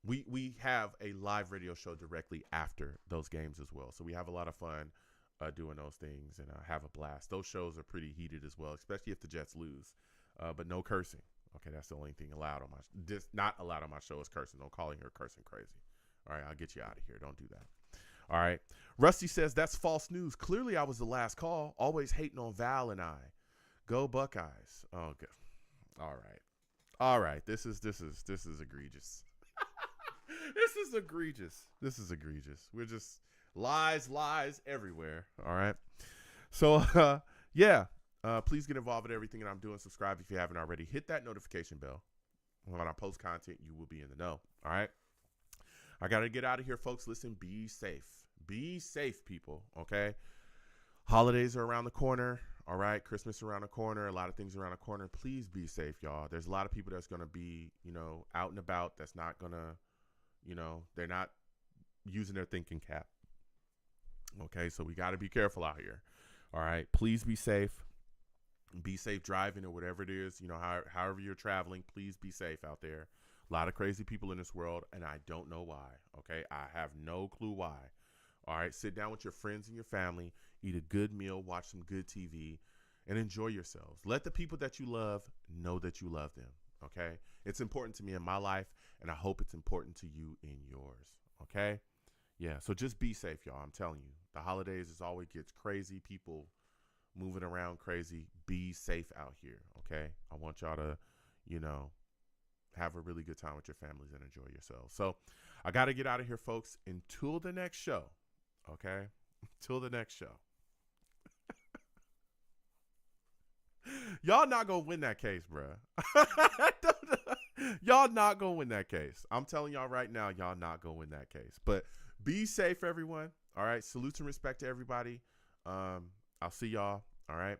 we have a live radio show directly after those games as well. So we have a lot of fun doing those things and have a blast. Those shows are pretty heated as well, especially if the Jets lose. But no cursing. Okay, that's the only thing allowed on not allowed on my show is cursing. Don't call her cursing crazy. All right, I'll get you out of here. Don't do that. All right. Rusty says that's false news. Clearly, I was the last call. Always hating on Val and I. Go Buckeyes. Oh, good. All right. This is egregious. This is egregious. We're just lies everywhere. All right. So, yeah. Please get involved with everything that I'm doing. Subscribe if you haven't already. Hit that notification bell. When I post content, you will be in the know. All right. I got to get out of here, folks. Listen, be safe. Be safe, people. Okay. Holidays are around the corner. All right. Christmas around the corner. A lot of things around the corner. Please be safe, y'all. There's a lot of people that's going to be, out and about. That's not going to, they're not using their thinking cap. Okay. So we got to be careful out here. All right. Please be safe. Be safe driving or whatever it is, however you're traveling, please be safe out there. A lot of crazy people in this world, and I don't know why, okay? I have no clue why. All right, sit down with your friends and your family, eat a good meal, watch some good TV, and enjoy yourselves. Let the people that you love know that you love them, okay? It's important to me in my life, and I hope it's important to you in yours, okay? Yeah, so just be safe, y'all. I'm telling you. The holidays is always gets crazy. People moving around crazy. Be safe out here, okay? I want y'all to, have a really good time with your families and enjoy yourselves. So I got to get out of here, folks. Until the next show, okay? Until the next show. Y'all not going to win that case, bruh. Y'all not going to win that case. I'm telling y'all right now, y'all not going to win that case. But be safe, everyone. All right? Salute and respect to everybody. I'll see y'all. All right?